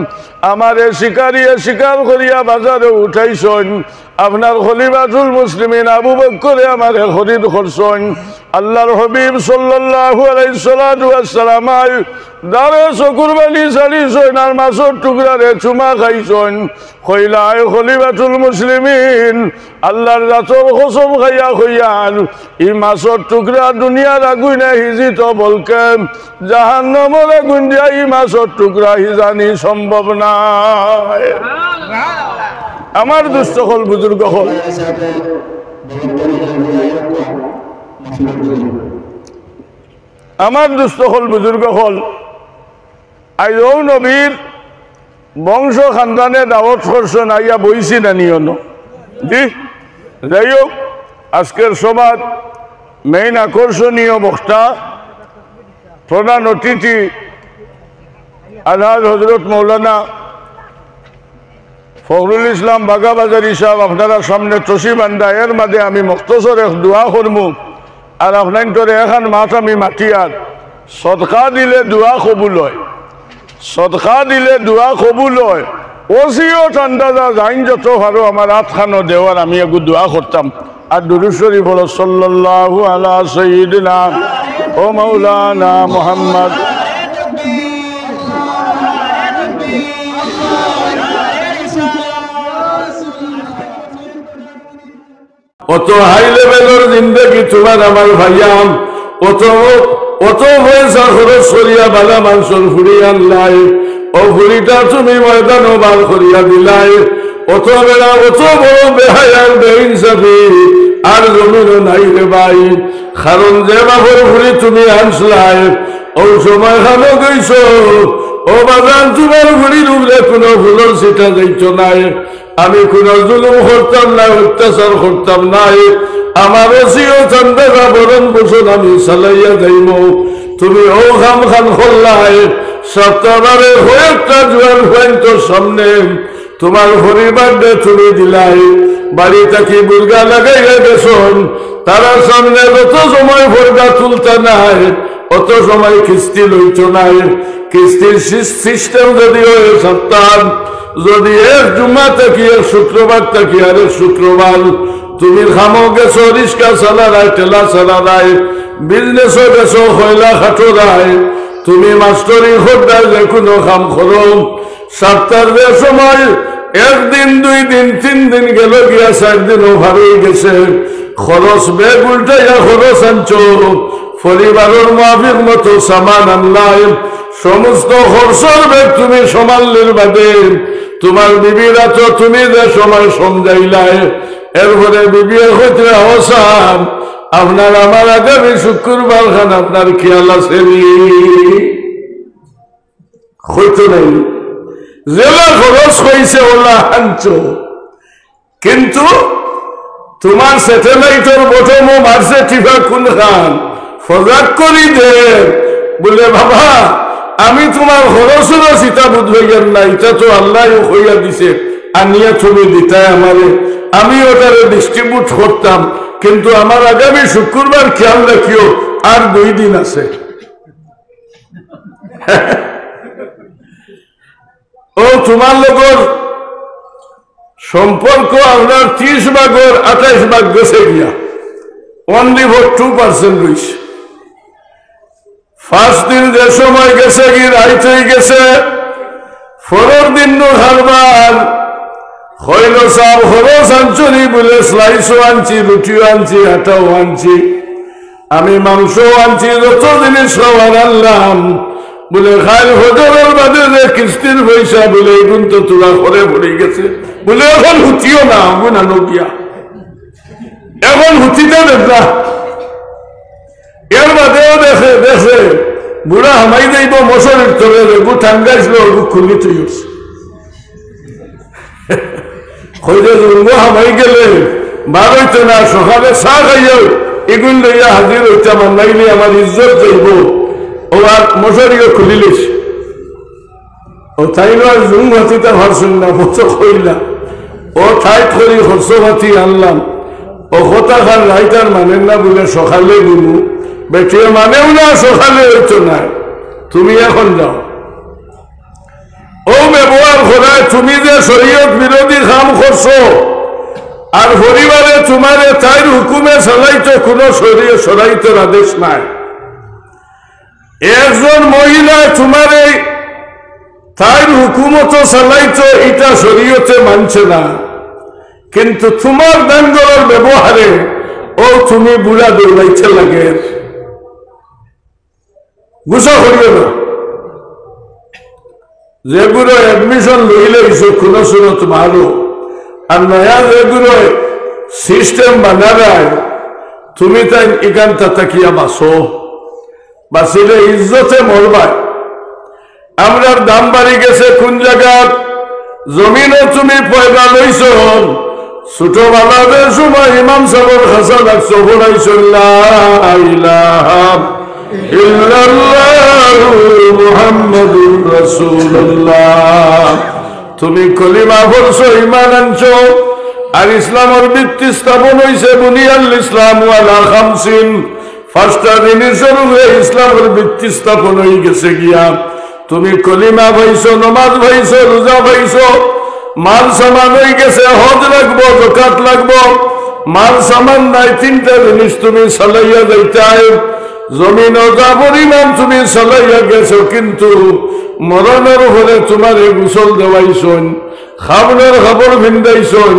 আমারে শিকারিয়ে শিকার করিয়া বাজারে উঠাইছেন। আপনার খলিফাতুল মুসলিমিন আবু বকরে আমারে খরিদ করছেন। আল্লাহর হাবিব সাল্লাল্লাহু আলাইহি সাল্লাম দারে চকুর বালি চালিছেন আর মাছের টুকরারে চুমা খাইছেন। কইলা খলিফাতুল মুসলিমিন আল্লাহর জাতর কসম খাইয়া কইয়ান ই মাছের টুকরা দুনিয়ার আগুনে হিজিত বলকে জাহান্নামের আগুন দিয়া ই মাছের টুকরা হিজানি সম্ভব নাই। আমার দুস্থ হল বুজুর্গ হল আমার দুস্থ হল বুজুর্গ হল আইও নবীর বংশ খানদানে দাওয়াত করছেন আইয়া বইছি না নিয়ন জি। যাই হোক আজকের সভার মেইন আকর্ষণীয় বক্তা প্রধান অতিথি আলহাজ হজরত মৌলানা ফখরুল ইসলাম বাগাবাজারি সাহেব আপনারা সামনে তসিবান্ধা। এর মাঝে আমি মখতসর এক দোয়া করমু আর আপনার তোরে এখন মাছ আমি মাটিয়ার সদকা দিলে দোয়া কবুল হয়, সদকা দিলে দোয়া কবুল হয়। ওসিও ঠান্ডা যাইন যত ভালো আমার আটখানো দেওয়ার আমি একটু দোয়া করতাম। আর দুরূদ শরীফ হলো সাল্লাল্লাহু আলা সাইয়্যিদিনা ও মাওলানা মুহাম্মদ। অত হাই লেভেলের জিন্দগি তোমার আমার ভাইয়াম অত পয়সা খরচ করিয়া বালা মাংসর ফুড়ি আনলাই, ও ফুড়িটা তুমি ময়দানও বার করিয়া দিলাই। অত বেলা অত বড় বেহায়ার বেইনসাফি আর জমিনও নাই রে ভাই। কারণ যে বাপর ফুড়ি তুমি আনসলাই ও সময় খানো গেছ, ও বাজান তোমার ফুড়ির উপরে কোনো ফুলের সিটা যাইত নাই। আমি কোন জুলুম করতাম না, অত্যাচার করতাম নাই। আমার ওসিও চন্দ্রা বরণ বসন আমি চালাইয়া যাইব। তুমি ও খাম খান খোল্লাই সপ্তাহে কয়েকটা জোয়ান পয়েন্টর সামনে তোমার পরিবার তুমি দিলাই। বাড়ি থাকি বুর্গা লাগাইয়া গেছন, তারা সামনে যত সময় পর্দা তুলতে নাই অত সময় কিস্তি লইত নাই। কিস্তির সিস্টেম যদি হয় সপ্তাহ, যদি এক জুম্মা থাকি এক শুক্রবার থাকি আর এক শুক্রবার তুমি খামো গেছো রিক্সা চালারায়, ঠেলা চালারায়, বিজনেসও গেছো কয়লা খাটোরায়, তুমি মাস্টরি খোদ্দায় যে কোনো কাম করো, সপ্তাহের যে সময় একদিন 2 দিন 3 দিন গেল গিয়া 4 দিনও ভার হয়ে গেছে, খরচ বেগ উল্টাইয়া খরচ আনছো, পরিবারের মাফিক মতো সামান আনলাই, সমস্ত খরচর বেগ তুমি সমাল্যের বাদে তোমার বিবিরা তো তুমি যে সময় সমঝাইলাই। এরপরে বিবিএ হইতে অবসান আপনার আমার আগামী শুক্রবার খান আপনার খেয়াল আছে হইতো নাই। জেলা খরচ হয়েছে ওলা আনছ, কিন্তু তোমার স্যাটেলাইটের বটমও মারছে টিফা কোন খান সজাগ করি দে বলে বাবা আমি তোমার খরচের চিতা বুধ হইয়ার না, এটা তো আল্লাহ হইয়া দিছে আনিয়া তুমি দিতাই আমারে, আমি ওটারে ডিস্ট্রিবিউট করতাম, কিন্তু আমার আগামী শুক্রবার খেয়াল রাখিও আর 2 দিন আছে। ও তোমার লোকের সম্পর্ক আপনার 30 ভাগের 28 ভাগ গেছে গিয়া, অনলি ফর 2% রয়েছে। ফার্স্ট দিন যে সময় গেছে কি রাইট হয়ে গেছে, পরের দিন হারবার হইল সব খরচ আনছনি বলে স্লাইসও আনছি, রুটিও আনছি, আটাও আনছি, আমি মাংসও আনছি, যত জিনিস সবার আনলাম বলে খাই হজরের বাদে যে কিস্তির পয়সা বলে এগুন তো তোরা করে পড়ে গেছে বলে এখন হুতিও না আগুন আনো গিয়া, এখন হুতিতে দেখ না। এর বাদেও দেখে দেখে বুড়া হামাই যাইব মশারির তলে গু ঠান্ডাইছিল গু খুলি তুই হামাই গেলে বার হইতো না, সকালে চা খাইয়াও এগুন লইয়া হাজির হইতাম, নাইলে আমার ইজ্জত যাইব। ও আর মশারিও খুলিলিস ও তাই নয় জুম হাতিতে ভারছেন না বছর কইলা ও ঠাইট করি খরচ হাতি আনলাম, ও কথা খান রাইটার মানেন না বলে সকালে দিবু, বেটিয়ে মানেও না সকালে হইতো না, তুমি এখন যাও। ও ব্যবহার করায় তুমি যে শরীয়ত বিরোধী কাম করছো আর পরিবারে তোমারে তাই হুকুমে চালাইতো, কোনো সরাইতোর আদেশ নাই। একজন মহিলা তোমারে তাই হুকুমত চালাইতো, এটা শরীয়তে মানছে না, কিন্তু তোমার দাঙ্গলের ব্যবহারে ও তুমি বুড়া দৌড়াইতে লাগে, গুছা করিও না। যেগুলো এডমিশন লইলে কোন শুনত ভালো, আর নয়া যেগুলো সিস্টেম বানায় তুমি তাই এখানটা তাকিয়া বাসো, বাঁচিলে ইজ্জতে মরবাই। আমরার দাম বাড়ি গেছে কোন জায়গার জমিনও তুমি পয়দা লইছ, ছোট বালাদের সময় ইমাম সাহেবের খাসা লাগছো মুহাম্মাদুর রাসূলুল্লাহ, তুমি কলিমা পড়ছো, ঈমান আনছো, আর ইসলামের ভিত্তি স্থাপন হইছে বুনিয়াল ইসলামু আলা খামসিন, 5টা জিনিসের উপরে ইসলামের ভিত্তি স্থাপন হয়ে গেছে গিয়া। তুমি কলিমা ভাইছো, নমাজ ভাইছো, রোজা ভাইছো, মাল সামান হয়ে গেছে, হজ লাগবো, যাকাত লাগবো, মাল সামান নাই, 3টা জিনিস তুমি চালাইয়া যাইতাই, জমিন যা পরিমাণ তুমি চালাইয়া গেছো, কিন্তু মরণের হলে তোমার গোসল দেওয়াইছন, খাবনের খাবর ভিন্দাইছন,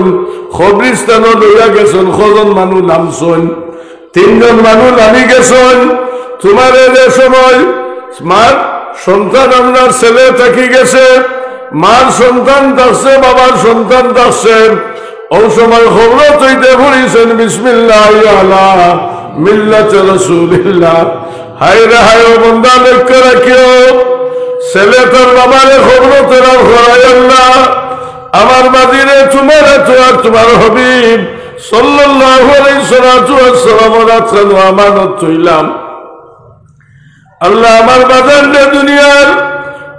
কবরিস্তানও লইয়া গেছন, কজন মানুষ নামছন, 3 জন মানুষ নামি গেছন, তোমার যে সময় মার সন্তান আপনার ছেলে থাকি গেছে, মার সন্তান থাকছে, বাবার সন্তান থাকছে, ও সময় খবর তৈতে পড়িয়েছেন বিসমিল্লাহ আলা মিল্লাত রাসূলিল্লাহ। হায় রে হায়, ও বন্দা লক্ষ্য রাখিও, ছেলে তোর বাবারে খবর তোরা খরাই না, আমার বাদিরে তোমার তো আর তোমার হাবিব সাল্লাল্লাহু আলাইহি ওয়াসাল্লাম আমানত হইলাম। আল্লাহ আমার বাজারে দুনিয়ার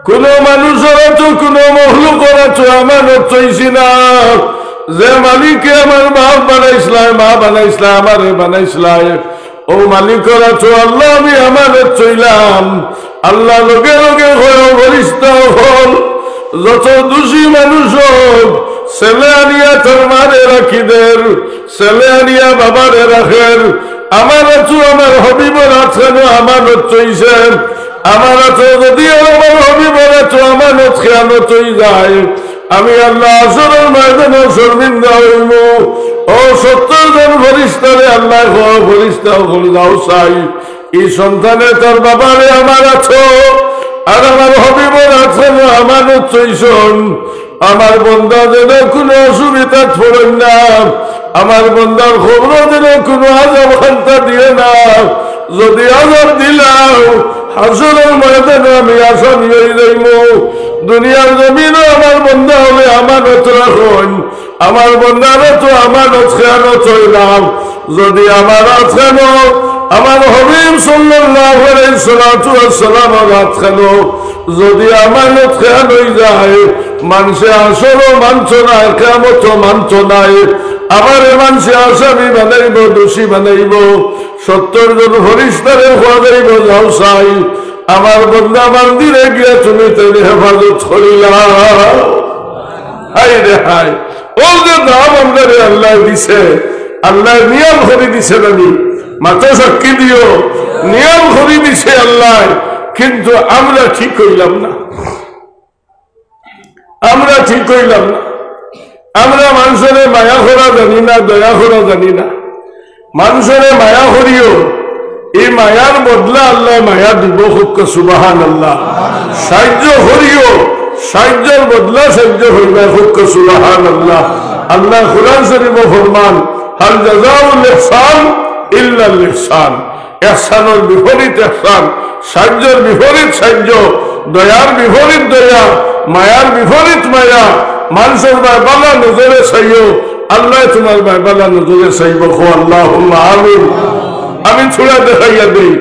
কোন মানুষের তো কোন মখলুকের তো আমানত হইছি না, যে মালিকে আমার বাপ বানাইছিলাম, মা বানাইছিলাম, আমারে বানাইছিলাম, ও মালিকের তো আল্লাহ আমি আমানত চইলাম। আল্লাহ লগে লগে ফরিস্তা হল, যত দোষী মানুষ হোক ছেলে আনিয়া তোর মারে রাখি দের, ছেলে আনিয়া বাবারে রাখেন, আমার আছো আমার হবিবর আছেন আমানত চইছে, আমার আছো যদি আমার হবিবর আছো আমানত খেয়ানত হই যায়, আমি আল্লাহ আসরের ময়দানে শর্মিন্দা হইব। ও 70 জন ফরিস্তারে আল্লাহ ফরিস্তা হল যাও চাই, এই সন্তানে তোর বাবারে আমার আছো আর আমার হবিবর আছেন আমানত চইছন, আমার বন্দা যেন কোনো অসুবিধা পড়েন না, আমার বন্দার খবর যেন কোনো আজাব খান্তা দিয়ে না, যদি আজাব দিলাম হাসরের ময়দানে আমি আসামি হয়ে যাইব। দুনিয়ার জমিনও আমার বন্দা হলে আমানত রাখুন, আমার বন্দারে তো আমানত খেয়ানত হইলাম, যদি আমার আছেন আমার হবিব সাল্লাল্লাহু আলাইহি ওয়াসাল্লাম আছেন, যদি আমানত খেয়াল হয়ে যায়, মানুষে আসরও মানছ না, কিয়ামত মানছ নাই, আমার মানুষে আসামি বানাইব, দোষী বানাইব, 70 জন ফরিস্তারে হওয়া যাইব যাও চাই, আমার বন্দা মন্দিরে গিয়ে তুমি তাই হেফাজত করিলা। হাই রে হাই, ও যে নাম আমাদের আল্লাহ দিছে, আল্লাহ নিয়ম করে দিছে, আমি মাথা সাক্ষী দিও, নিয়ম করে দিছে আল্লাহ, কিন্তু আমরা ঠিক হইলাম না, আমরা ঠিক হইলাম না, আমরা মানুষের মায়া করা জানি না, দয়া করা জানি না, মানুষের মায়া করিও, এই মায়ার বদলা আল্লাহ মায়া দিব, হোক সুবহানাল্লাহ। সাহায্য করিও, সাহায্যের বদলা সাহায্য হইবে, হোক সুবহানাল্লাহ। আল্লাহ কুরআন শরীফে ফরমান, হাল জাযাউল ইহসান ইল্লাল ইহসান, ইহসানের বিপরীত ইহসান, সাহায্যের বিপরীত সাহায্য, দয়ার বিপরীত দয়া, মায়ার বিপরীত মায়া। মানুষের বালা নজরে চাইও, আল্লাহ তোমার বালা নজরে চাইব, আল্লাহুম্মা আমিন। আমি ছুড়া দেখাইয়া দিই,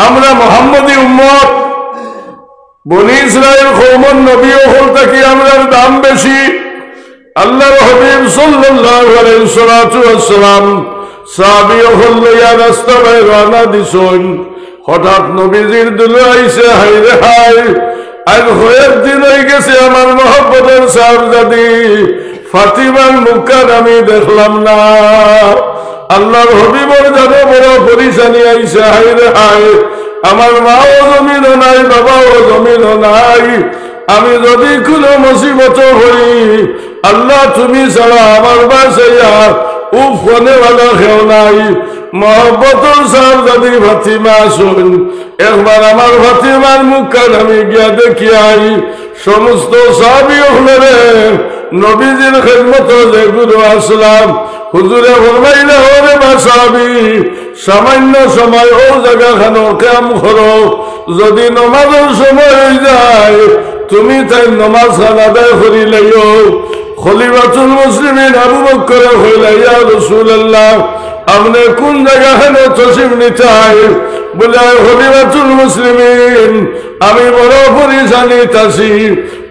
আমরা মুহাম্মদী উম্মত, বনি ইসরাইল কওমের নবী হল থাকি আমরা দাম বেশি। আল্লাহর হাবিব সাল্লাল্লাহু আলাইহি ওয়াসাল্লাম সাহাবী হল লইয়া রাস্তা বাই রওনা দিছেন, হঠাৎ নবীজির দিলে আইছে, হাই রে হাই, আজ কয়েকদিন হয়ে গেছে আমার মহব্বতের সাহাবজাদি ফাতিমার মুখখান আমি দেখলাম না। আল্লাহর হবিবর জানে বড় পরিশানি আইছে, হাই রে হাই, আমার মাও জমিনও নাই, বাবাও জমিনও নাই, আমি যদি কোনো মুসিবত হই, আল্লাহ তুমি ছাড়া আমার বাসাইয়া উফনেওয়ালা কেউ নাই। মহব্বতর সাহাবজাদি ফাতিমা আসুন, একবার আমার ফাতিমার মুখখান আমি গিয়া দেখি আই। সমস্ত সাহাবী হলে নবীজির খেদমত যে গুরু আসলাম, হুজুরে ফরমাইলে, ওরে বা সাহাবী, সামান্য সময় ও জায়গাখানো কাম করো, যদি নমাজের সময় হয়ে যায় তুমি তাই নমাজ খান আদায় করি লাইও। খলিফাতুল মুসলিমিন আবু বকর কইলা, ইয়া রাসূলুল্লাহ, আপনি কোন জায়গাখানে তশরিফ নিতাই? বলে, খলিফাতুল মুসলিমিন, আমি বড় পরিশানি আছি,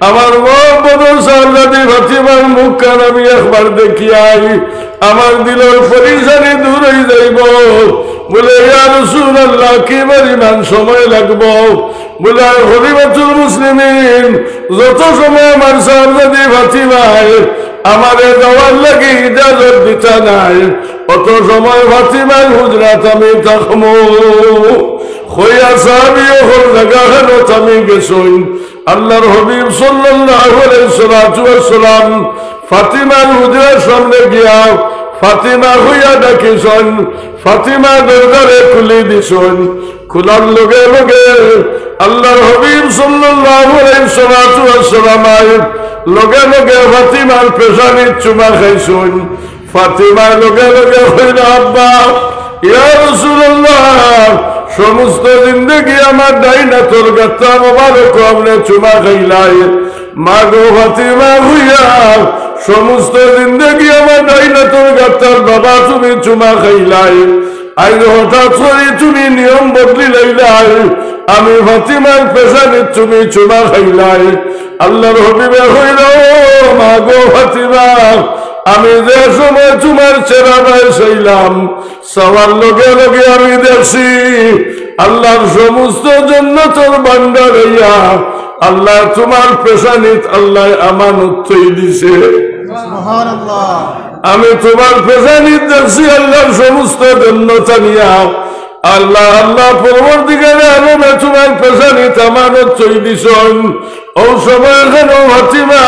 আমার মহব্বতের সাহাবজাদি ফাতিমার মুখখান আমি একবার দেখি আই, আমার দিলের পরিশানি দূর হয়ে যাইব। বলে, ইয়া রাসূলুল্লাহ, কি পরিমাণ সময় লাগবো? বলে, খলিফাতুল মুসলিমিন, যত সময় আমার সাহাবজাদি ফাতিমায় আমারে যাওয়ার লাগি ইজাজত দিতা নাই, অত সময় ফাতিমার হুজরাত আমি থাকবো। হইয়া সাহাবী হল জায়গাখানো থামি গেছুন। আল্লাহর হাবিব সাল্লাল্লাহু আলাইহি ওয়াসাল্লাম ফাতিমার হুজরার সামনে গিয়া ফাতিমা হইয়া ডাকিছন, ফাতিমা দরজারে খুলি দিছন। খোলার লগে লগে আল্লাহর হাবিব সাল্লাল্লাহু আলাইহি ওয়াসাল্লাম লগে লগে ফাতিমার পেশানির চুমা খাইছন। ফাতিমা লগে লগে হইল, আব্বা ইয়া রাসূলুল্লাহ, সমস্ত জিন্দগি আমার ডাইনা তোর গাত্তা মোবারক আপনি চুমা খাইলাই। মা গো ফাতিমা হইয়া সমস্ত জিন্দগি আমার ডাইনা তোর গাত্তার বাবা তুমি চুমা খাইলাই। আজ হঠাৎ করে তুমি নিয়ম বদলি লাইলাই, আমি ফাতিমার পেশানি তুমি চুমা খাইলাই। আল্লাহর হাবিবে হইল, মা গো ফাতিমা, আমি যে সময় তোমার চেহারা চাইলাম, সবার লগে লগে আমি দেখছি আল্লাহর সমস্ত জান্নাতের ভান্ডার হইয়া আল্লাহ তোমার পেশানিত আল্লাহ আমানত থই দিছে। সুবহানাল্লাহ। আমি তোমার পেশানিত দেখছি আল্লাহর সমস্ত জান্নাত নিয়া আল্লাহ আল্লাহ পরবর্তীকালে আলমে তোমার পেশানিত আমানত থই দিছন। ও সময় কেন ফাতিমা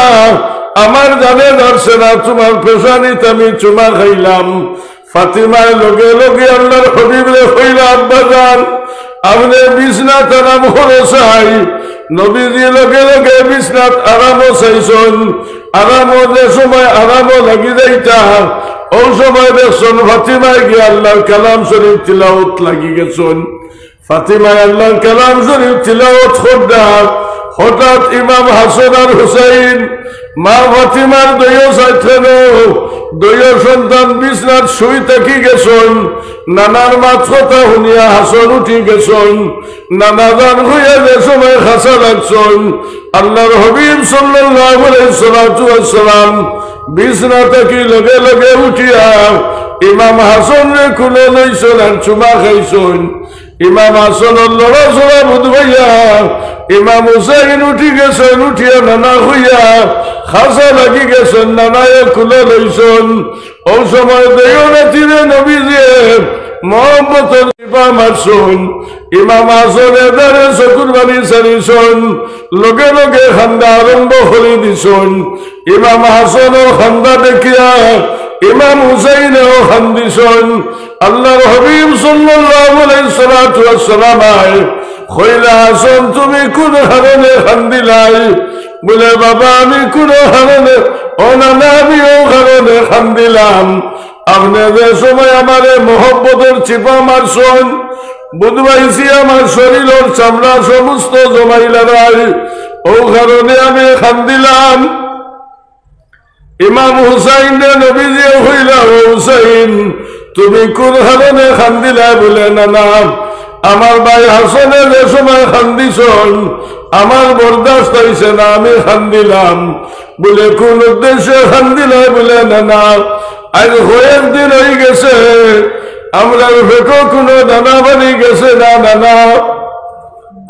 আমার জানে ধরছে না, তোমার পেশানিত আমি চুমা খাইলাম। ফাতিমার লগে লগে আল্লাহর হাবিবরে কইল, আব্বা জান আপনি বিছনাত আরাম করে চাই। নবীজি লগে লগে বিছনাত আরামও চাইছন। আরামও যে সময় আরামও লাগি যাইতা, ও সময় দেখছন ফাতিমায় গিয়ে আল্লাহর কালাম শরীফ তিলাওয়াত লাগি গেছন। ফাতিমায় আল্লাহর কালাম শরীফ তিলাওয়াত করদার হঠাৎ ইমাম হাসান আর হুসাইন মা ফাতিমার দৈয় সাইথেন, দৈয় সন্তান বিছনাত শুই থাকি গেছন। নানার মাত কথা শুনিয়া হাসন উঠি গেছন। নানা গান হইয়া যে সময় হাসা লাগছন, আল্লাহর হাবিব সাল্লাল্লাহু আলাইহি ওয়াসাল্লাম বিছনা থাকি লগে লগে উঠিয়া ইমাম হাসান রে খুলে লইছন আর চুমা খাইছন। ইমাম হাসানের লড়াচড়া বুধ ভাইয়া ইমাম হুসাইন উঠি গেছেন, উঠিয়া নানা হইয়া খাসা লাগি গেছেন, নানায় খুলে লইছন। ও সময় দেয় নাতিরে নবীজিয়ে মোহাম্মতের টিপা মারছন। ইমাম হাসানের দ্বারে চকুর বাণী ছাড়িছন, লগে লগে খান্দা আরম্ভ করে দিছন। ইমাম হাসানের খান্দা দেখিয়া ইমাম হুসাইনেও খান্দিছন। আল্লাহর হাবিব সাল্লাল্লাহু আলাইহি ওয়াসাল্লাম কইলা, হাসান তুমি কোন কারণে খান্দিলাই? বলে, বাবা আমি কোন কারণে, ও নানা আমিও কারণে খান্দিলাম। আপনি যে সময় আমারে মোহব্বতের চিপা মারছন, বুধবাইছি আমার শরীরের চামড়া সমস্ত জমাইলা নাই, ও কারণে আমি খান্দিলাম। ইমাম হুসাইন নবীজি হইলা, ও হুসাইন তুমি কোন কারণে খান্দিলা? বলে, নানা আমার ভাই হাসানে যে সময় খান্দিছন আমার বরদাস্ত হইছে না, আমি খান্দিলাম। বলে, কোন উদ্দেশ্যে খান্দিলা? বলে, নানা আজ কয়েকদিন হয়ে গেছে আমরা ভেটো কোনো দানা বানি গেছে না। নানা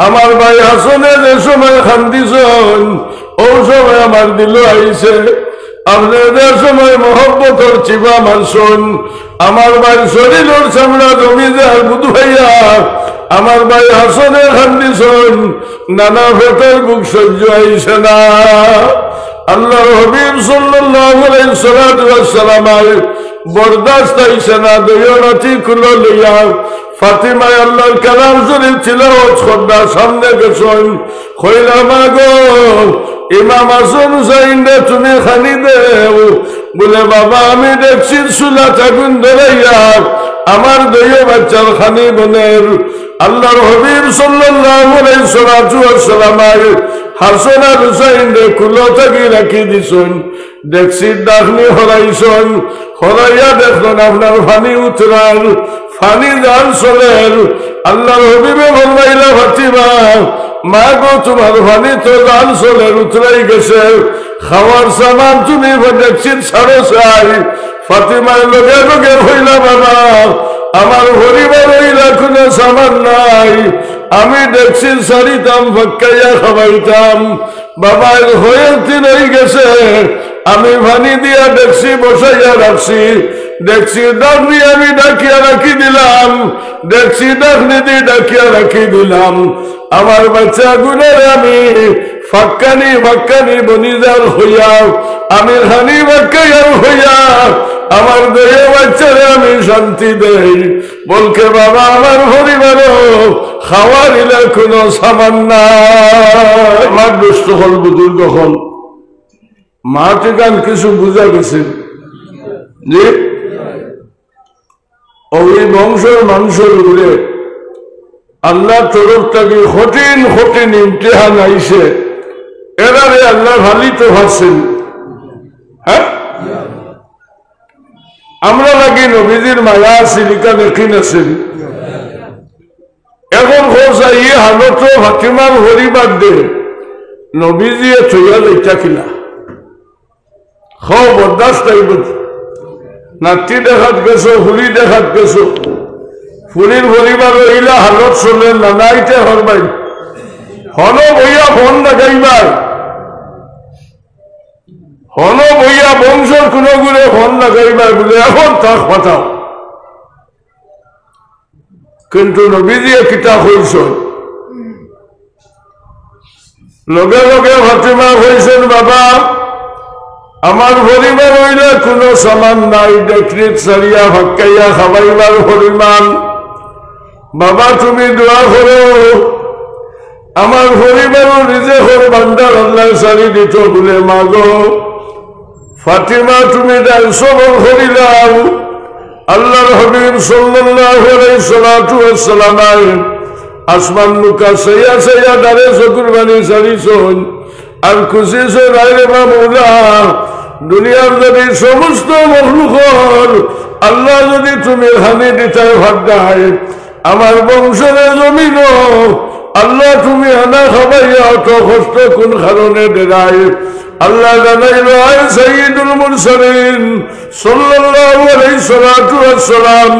আমার ভাই হাসানে যে সময় খান্দিছন ও সময় আমার দিল আইছে। আপনাদের সময় মহব্বতর চিপা মারছন, আমার ভাই শরীরের চামড়া জমি যায় বুধ ভাইয়া আমার ভাই হাসানে খান্দিছন, নানা ভেতর বুক সহ্য আইছে না। আল্লাহর হাবিব সাল্লাল্লাহু আলাইহি ওয়াসাল্লাম বরদাস্ত আইছে না, দৈয়নাথি খুলে লইয়া ফাতিমা আল্লাহর কালাম শরীফ তিলাওয়াত করবার সামনে গেছন। কইলা, মা গো ইমাম হাসান হুসাইন রে তুমি খানি দেও। বলে, বাবা আমি দেখছি চুলা আগুন ধরাইয়া আমার দইয় বাচ্চার খানি বনের। আল্লাহর হাবিব সাল্লাল্লাহু আলাইহি ওয়াসাল্লাম হাসান আর হুসাইন রে কুলো থাকি রাখি দিছন। দেখছি ডাকনি হরাইছন, হরাইয়া দেখলেন আপনার ফানি উতরার, ফানি জাল চলের। আল্লাহর হাবিবে ফরমাইলা, ফাতিমা মা গো তোমার ফানি তো জাল চলের উতরাই গেছে, খাওয়ার সামান তুমি দেখছি ছাড়ো চাই। ফাতিমার লগে লগে হইলা, বাবা আমার পরিবার হইলা কোনো সামান নাই, আমি দেখছি সারিতাম ফাক্কাইয়া খাওয়াইতাম। বাবা হয়ে দিন হয়ে গেছে, আমি পানি দিয়া দেখছি বসাইয়া রাখছি, দেখছি ডাকনি আমি ডাকিয়া রাখি দিলাম, দেখছি ডাকনি দিয়ে ডাকিয়া রাখি দিলাম। আমার বাচ্চা গুণের আমি ফাক্কানি ফাক্কানি বনিজার হইয়া আমি হানি বাক্কাইয়ার হইয়া আমার দেহে বাচ্চারে আমি শান্তি দেই, বলকে বাবা আমার পরিবারও খাওয়ার ইলে কোনো সামান নাই। আমার দুষ্ট হল বুজুর্গ হল মা ঠিকান কিছু বুঝা গেছে যে ওই বংশের মানুষের উপরে আল্লাহ তরফ থেকে কঠিন কঠিন ইমতিহান আইছে, এরারে আল্লাহ ভালি তো ভাবছেন। হ্যাঁ, আমরা লাগি নবীজির মায়া আছি লিখা দেখিন আছেন। এখন খোঁজা ই হালত ফাতিমার হরিবার দে নবীজিয়ে থইয়া লইটা কিনা খাও বরদাস্ত আইব। নাতি দেখাত গেছো, ফুলি দেখাত গেছো, ফুলির পরিবার রইলা হালত চলে নানাইতে হরবাই হন বইয়া ফোন লাগাইবার, হন বইয়া বংশর কোন গুলে ফোন লাগাইবার বলে এখন তাক পাঠাও। কিন্তু নবীজিয়ে কিতা হইছ, লগে লগে ফাতিমা হইছেন বাবা আমার পরিবার হইলে কোন সামান নাই, ডেকরিত সারিয়া ভাক্কাইয়া খাবাইবার পরিমাণ। বাবা তুমি দোয়া করো আমার পরিবারও রিজেকের ভান্ডার আল্লাহ সারি দিত বলে মাগো। ফাতিমা তুমি তাই সবর করিলাম। আল্লাহর হাবিব সাল্লাল্লাহু আলাইহি সাল্লাতু ওয়াসসালাম আসমান মুকা সাইয়া সাইয়া দারে চকুর বাণী সারিছন আর খুশি সে রাইরে মামুলা। দুনিয়ার যদি সমস্ত মখলুকর আল্লাহ যদি তুমি হানি দিতে ভাগ্যায় আমার বংশের জমিন আল্লাহ তুমি আনা খাবাইয়া অত কষ্ট কোন কারণে দেয়। আল্লাহ জানাইল আয় সাইয়্যিদুল মুরসালিন সাল্লাল্লাহু আলাইহি সাল্লাতু ওয়াসসালাম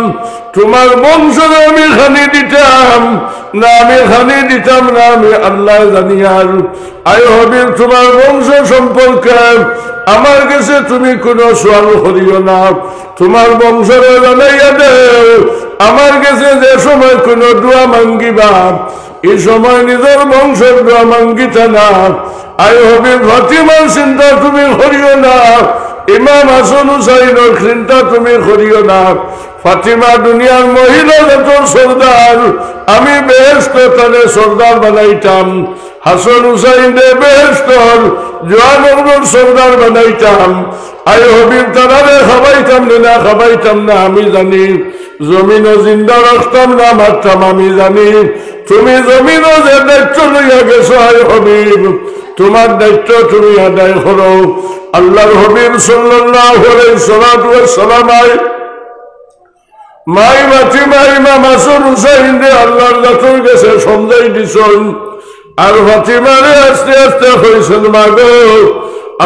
তোমার বংশে আমি খানি দিতাম না, আমি খানি দিতাম না, আমি আল্লাহ জানি। আর আয় হবিব তোমার বংশ সম্পর্কে আমার কাছে তুমি কোনো সোয়াল করিও না, তোমার বংশরে জানাইয়া দেও আমার কাছে যে সময় কোনো দোয়া মাঙ্গিবা এই সময় নিজের বংশের দোয়া মাঙ্গিতা না। আয় হবিব ফাতিমার চিন্তা তুমি করিও না, ইমাম হাসান হুসাইনের চিন্তা তুমি করিও না। ফাতিমা দুনিয়ার মহিলা যত সর্দার আমি বেহেশত তাদের সর্দার বানাইতাম, হাসান হুসাইন দে বেহেশতর জওয়ানর সর্দার বানাইতাম। আয় হবিব তারারে খাবাইতাম না খাবাইতাম না আমি জানি, জমিনও জিন্দা রাখতাম না মারতাম আমি জানি। তুমি জমিনও যে দায়িত্ব লইয়া গেছো আয় হবিব তোমার দায়িত্ব তুমি আদায় করো। আল্লাহর হাবিব সাল্লাল্লাহু আলাইহি সাল্লাতু ওয়াসসালাম মাই ফাতিমা ইমাম হাসান হুসাইন রে আল্লাহর রাসূল কাছে সমঝাই দিছেন। আর ফাতিমারে আস্তে আস্তে কইছেন মাগো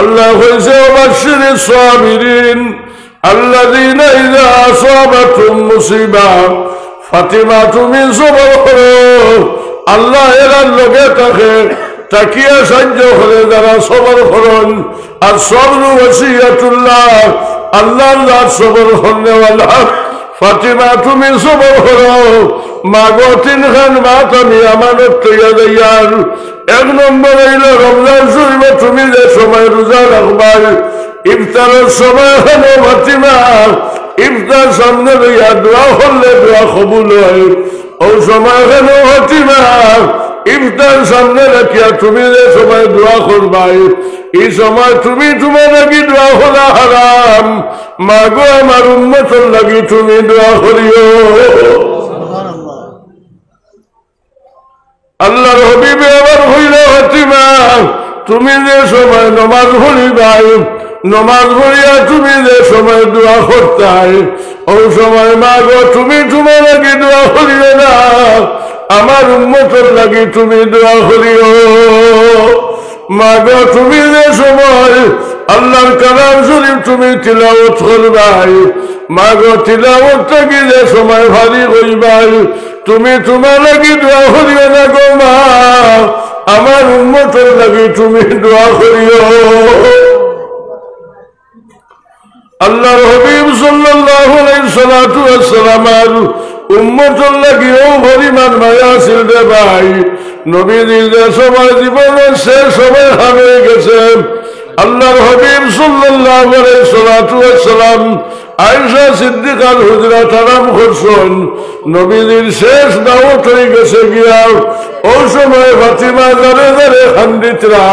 আল্লাহ কইছে ওয়াবাশশিরিস সাবিরিন আল্লাযীনা ইযা আসাবাতুহুম মুসিবা। ফাতিমা তুমি সবর করো, আল্লাহ এর লগে থাকে তাকিয়া সাহায্য করে যারা সবর করন। আর সবরু ওয়াসিয়াতুল্লাহ আল্লাহ সবর করনেওয়ালা। ফাতিমা তুমি সবর করো মাগো তিনখান মাত আমি আমানত তৈয়া যাইয়ার। এক নম্বর হইল রমজান শরীফ তুমি যে সময় রোজা রাখবার ইফতারের সময় হলো ফাতিমা ইফতার সামনে লইয়া দোয়া করলে দোয়া কবুল হয়। ও সময় হলো ফাতিমা ইফতার সামনে রাখিয়া তুমি যে সময় দোয়া করবাই এই সময় তুমি তোমার লাগি দোয়া করা হারাম। মাগো আমার উম্মতের লাগি তুমি দোয়া করিও। আল্লাহর হাবিবে আবার হইল ফাতিমা তুমি যে সময় নমাজ পড়িবাই নমাজ পড়িয়া তুমি যে সময় দোয়া করতাই ও সময় মাগো তুমি তোমার লাগি দোয়া করিও না, আমার উম্মতের লাগি তুমি দোয়া করিও। মাগো তুমি যে সময় আল্লাহর কালাম শরীফ তুমি তিলাওয়াত করবাই মাগো তিলাওয়াতটা কি যে সময় ভারী হইবাই তুমি তোমার লাগি দোয়া করিও না গো মা, আমার উম্মতের লাগি তুমি দোয়া করিও। আল্লাহর হাবিব সাল্লাল্লাহু আলাইহি সাল্লাতু ওয়াসসালাম উম্মতের লাগিও পরিমাণ মায়া ছিল রে ভাই। নবীজি যে সময় জীবনের শেষ সময় হয়ে গেছে আল্লাহর হাবিব সাল্লাল্লাহু আলাইহি সাল্লাতু ওয়াসসালাম আয়েশা সিদ্দিকার হুজরাত আরাম করছেন নবীজির শেষ দাওয়াত হয়ে গেছে গিয়া ওই সময় ফাতিমা দাঁড়ে দাঁড়ে খান্ডিতরা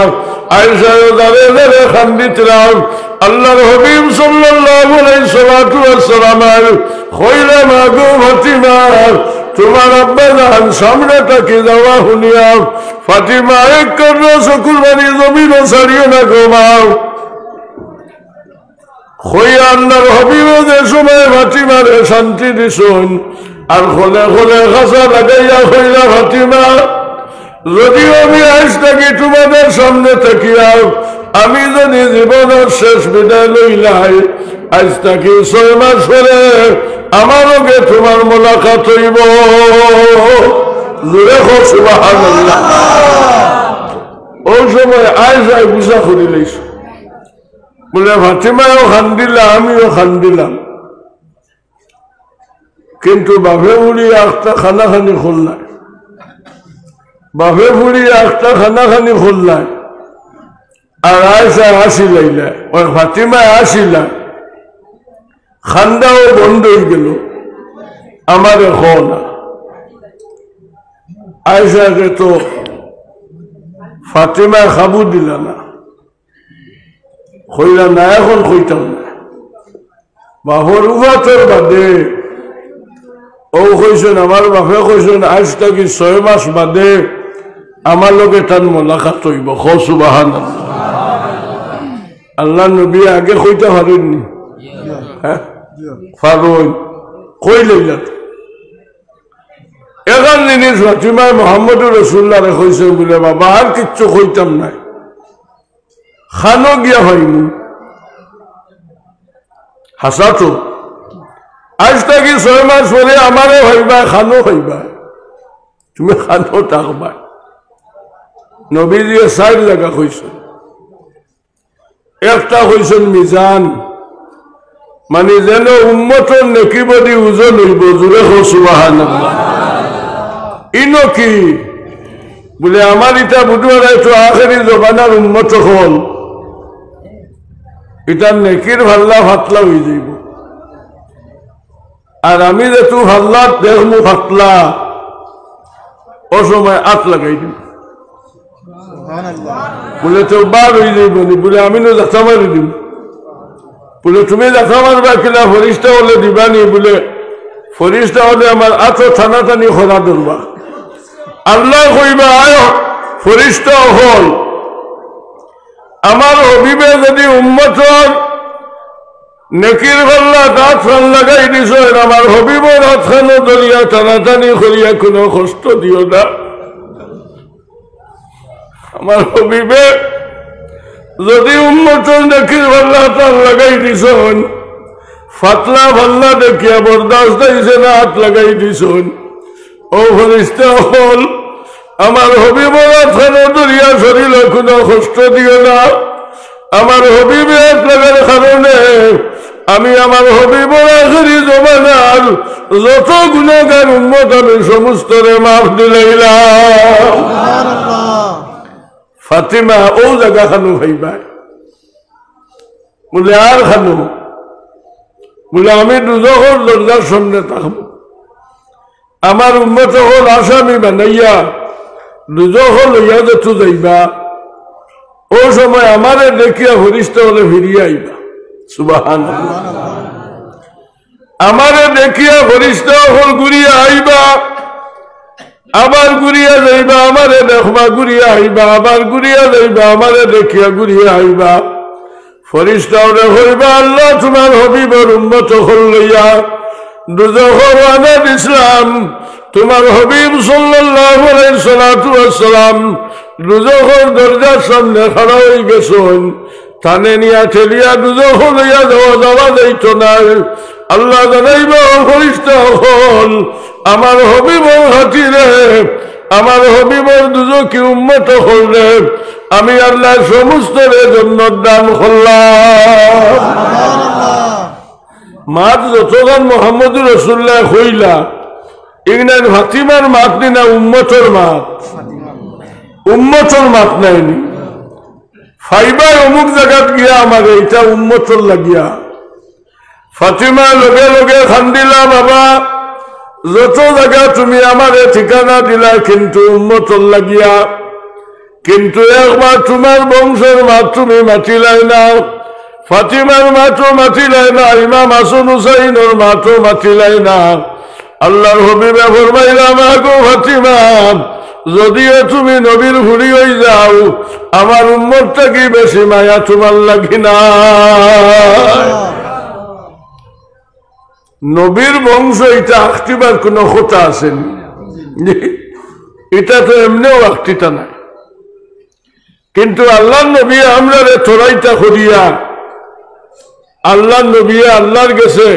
আয়েশাও দাঁড়ে দাঁড়ে খান্ডিতরা আল্লাহর হাবিব সাল্লাল্লাহু আলাইহি সাল্লাতু ওয়াসসালাম কইলা মা গো ফাতিমা তোমার আব্বা জান সামনে তাকে যাওয়া শুনিয়া ফাতিমা এক কান্না চকুর পানি জমিন ছাড়িও না গো মা হইয়া আল্লাহর হাবিব যে সময় ফাতিমারে শান্তি দিছুন আর খোলে খোলে খাসা লাগাইয়া হইলা ফাতিমা যদিও আমি আজ থাকি তোমাদের সামনে থাকিয়া আমি যদি জীবনের শেষ বিদায় লইলাই আজ থাকি 6 মাস পরে আমার লগে তোমার মোলাকাত হইব জোরে হোক সুবহানাল্লাহ ওই সময় আয়েশা বুঝা করে লইছ বলে ফাতিমাও খান্দিলা আমিও খান্দিলাম কিন্তু বাপে বুড়িয়া একটা খানাখানি খুললাই বাপে বুড়িয়া একটা খানাখানি খুললাই আর আয়েশা আসিলাইলা ওই ফাতিমা আসিলা খান্দাও বন্ধ হয়ে গেল আমার না আয়েশাকে তো ফাতিমা খাবু দিলা না কইলা না এখন কইতাম না বাপর উভাতের বাদে ও কইছেন আমার বাপে কইছেন আজ থাকি 6 মাস বাদে আমার লগে তার মোলাকাত হইব সুবহানাল্লাহ আল্লাহ নবী আগে কইতে পারেননি হ্যাঁ ফারুন কই লইলা এখন জিনিস ফাতিমা মুহাম্মদুর রাসূলুল্লাহ কইছেন বলে বাবা আর কিচ্ছু কইতাম না খানো গিয়া হয়নি হাসা তো আজ থাকি 6 মাস পরে আমারে হইবা খানো হইবা তুমি খানো থাকবা নবীজিয়ে 4 জায়গা কইছেন একটা কইছেন মিজান মানে যেন উম্মতের নেকি বডি ওজন হইব জোরে হোক সুবহানাল্লাহ ইনো কি বলে আমার ইটা বুধবার তো আখেরি জবানার উম্মত হল এটা নেকির ভাল্লা ফাতলা হয়ে যাইব আর আমি যে তু ভাল্লা দেখমু ফাতলা ও সময় আত লাগাই দিব বলে তো বার হয়ে যাইব নি বলে আমি না দেখা মারি দিব বলে তুমি দেখা মারবা কিনা ফরিস্তা হলে দিবানি বলে ফরিস্তা হলে আমার আতো থানা টানি খোলা ধরবা আল্লাহ কইবা আয় ফরিস্তা হল আমার হবিবে যদি উম্মতর নেকির ভাল্লা দাঁত ফান লাগাই দিছ আমার হবিবর হাতখানো দরিয়া টানাটানি করিয়া কোনো কষ্ট দিও না আমার হবিবে যদি উম্মতর নেকির ভাল্লা টান লাগাই দিছ ফাতলা ভাল্লা দেখিয়া বরদাস্ত দিছে না হাত লাগাই দিছ ও ফরিস্তা হল আমার হবিবর হাতখানো দরিয়া শরীর কোনো কষ্ট দিও না আমার হবিবে হাত লাগার কারণে আমি আমার হবিবর আখেরি জমানার যত গুনাহগার উম্মত আমি সমস্তরে মাফ দিলাইলাম ফাতিমা ও জায়গা খানো ভাইবা বলে আর খানো বলে আমি দুজখর দরজার সামনে থাকব আমার উম্মত হল আসামি বানাইয়া দুজখর লইয়া যত যাইবা ও সময় আমারে দেখিয়া ফরিস্তা হলে ফিরিয়া আইবা সুবহানাল্লাহ আমারে দেখিয়া ফরিস্তা হল ঘুরিয়া আইবা আবার ঘুরিয়া যাইবা আমারে দেখবা ঘুরিয়া আইবা আবার ঘুরিয়া যাইবা আমারে দেখিয়া ঘুরিয়া আইবা ফরিস্তা হলে হইবা আল্লাহ তোমার হবিবর উম্মত হল লইয়া দুজখর আনাদ ইসলাম তোমার হবিব সাল্লাল্লাহু আলাইহি সাল্লাতু ওয়াসসালাম দুজখর দরজার সামনে খাড়া হয়ে গেছেন থানে নিয়া ঠেলিয়া দুজখর লইয়া যাওয়া যাইত না আল্লাহ জানাইব ফরিস্তা হল আমার হবিবর হাতিরে আমার হবিবর দুজকি উম্মত হলে আমি আল্লাহ সমস্ত জন্য দান করলাম মাত যতক্ষণ মুহাম্মদুর রাসূলুল্লাহ কইলা ইগনার ফাতিমার মাত নি না উম্মতর মাত উম্মতর মাত নাইনি ফাইবার অমুক জায়গাত গিয়া আমার এইটা উম্মতর লাগিয়া ফাতিমা লগে লগে খান্দিলা, বাবা যত জায়গা তুমি আমারে ঠিকানা দিলা কিন্তু উম্মতর লাগিয়া, কিন্তু একবার তোমার বংশের মাত তুমি মাতিলাই না, ফাতিমার মাতো মাতিলাই না, ইমাম হাসান হুসাইনের মাতো মাতিলাই না। আল্লাহর হাবিবে ফরমাইলাম, আগো ফাতিমা যদিও তুমি নবীর ভুড়ি হয়ে যাও, আমার উম্মতটা কি বেশি মায়া তোমার লাগি না? নবীর বংশ এটা আঁকটিবার কোন কথা আসেনি, এটা তো এমনিও আঁকটিটা নাই। কিন্তু আল্লাহ নবী আমরা তোরাইটা করিয়া আল্লাহ নবী আল্লাহর গেছে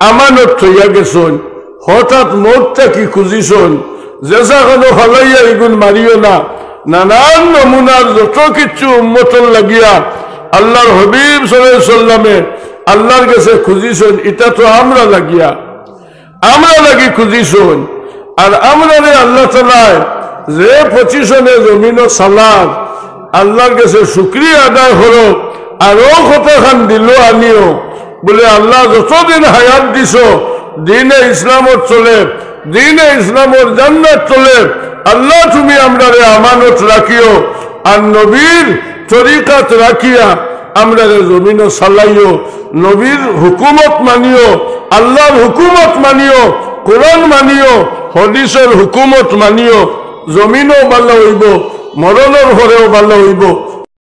আমানত হইয়া গেছেন, হঠাৎ মতটা কি খুঁজিছন, যেসা কোনো হলাইয়া এগুন মারিও না। নানান নমুনার যত কিছু উম্মতন লাগিয়া আল্লাহর হাবিব সাল্লাল্লাহু আলাইহি সাল্লামে আল্লাহর কাছে খুঁজিছন, এটা তো আমরা লাগিয়া আমরা লাগি খুঁজিছন। আর আমরা আল্লাহ তাআলা যে পজিশনে জমিন সালাদ আল্লাহর কাছে শুকরিয়া আদায় হলো। আরো কতখান দিল আনিও বলে, আল্লাহ যতদিন হায়াত দিছ দিনে ইসলামত চলে, দিনে ইসলামর জান্নাত চলে, আল্লাহ তুমি আমরা আমানত রাখিও, আর নবীর তরিকাত রাখিয়া আমরা জমিন চালাইও, নবীর হুকুমত মানিও, আল্লাহর হুকুমত মানিও, কোরআন মানিও, হদিসের হুকুমত মানিও। জমিনও ভালো হইব, মরণের ঘরেও ভালো হইব।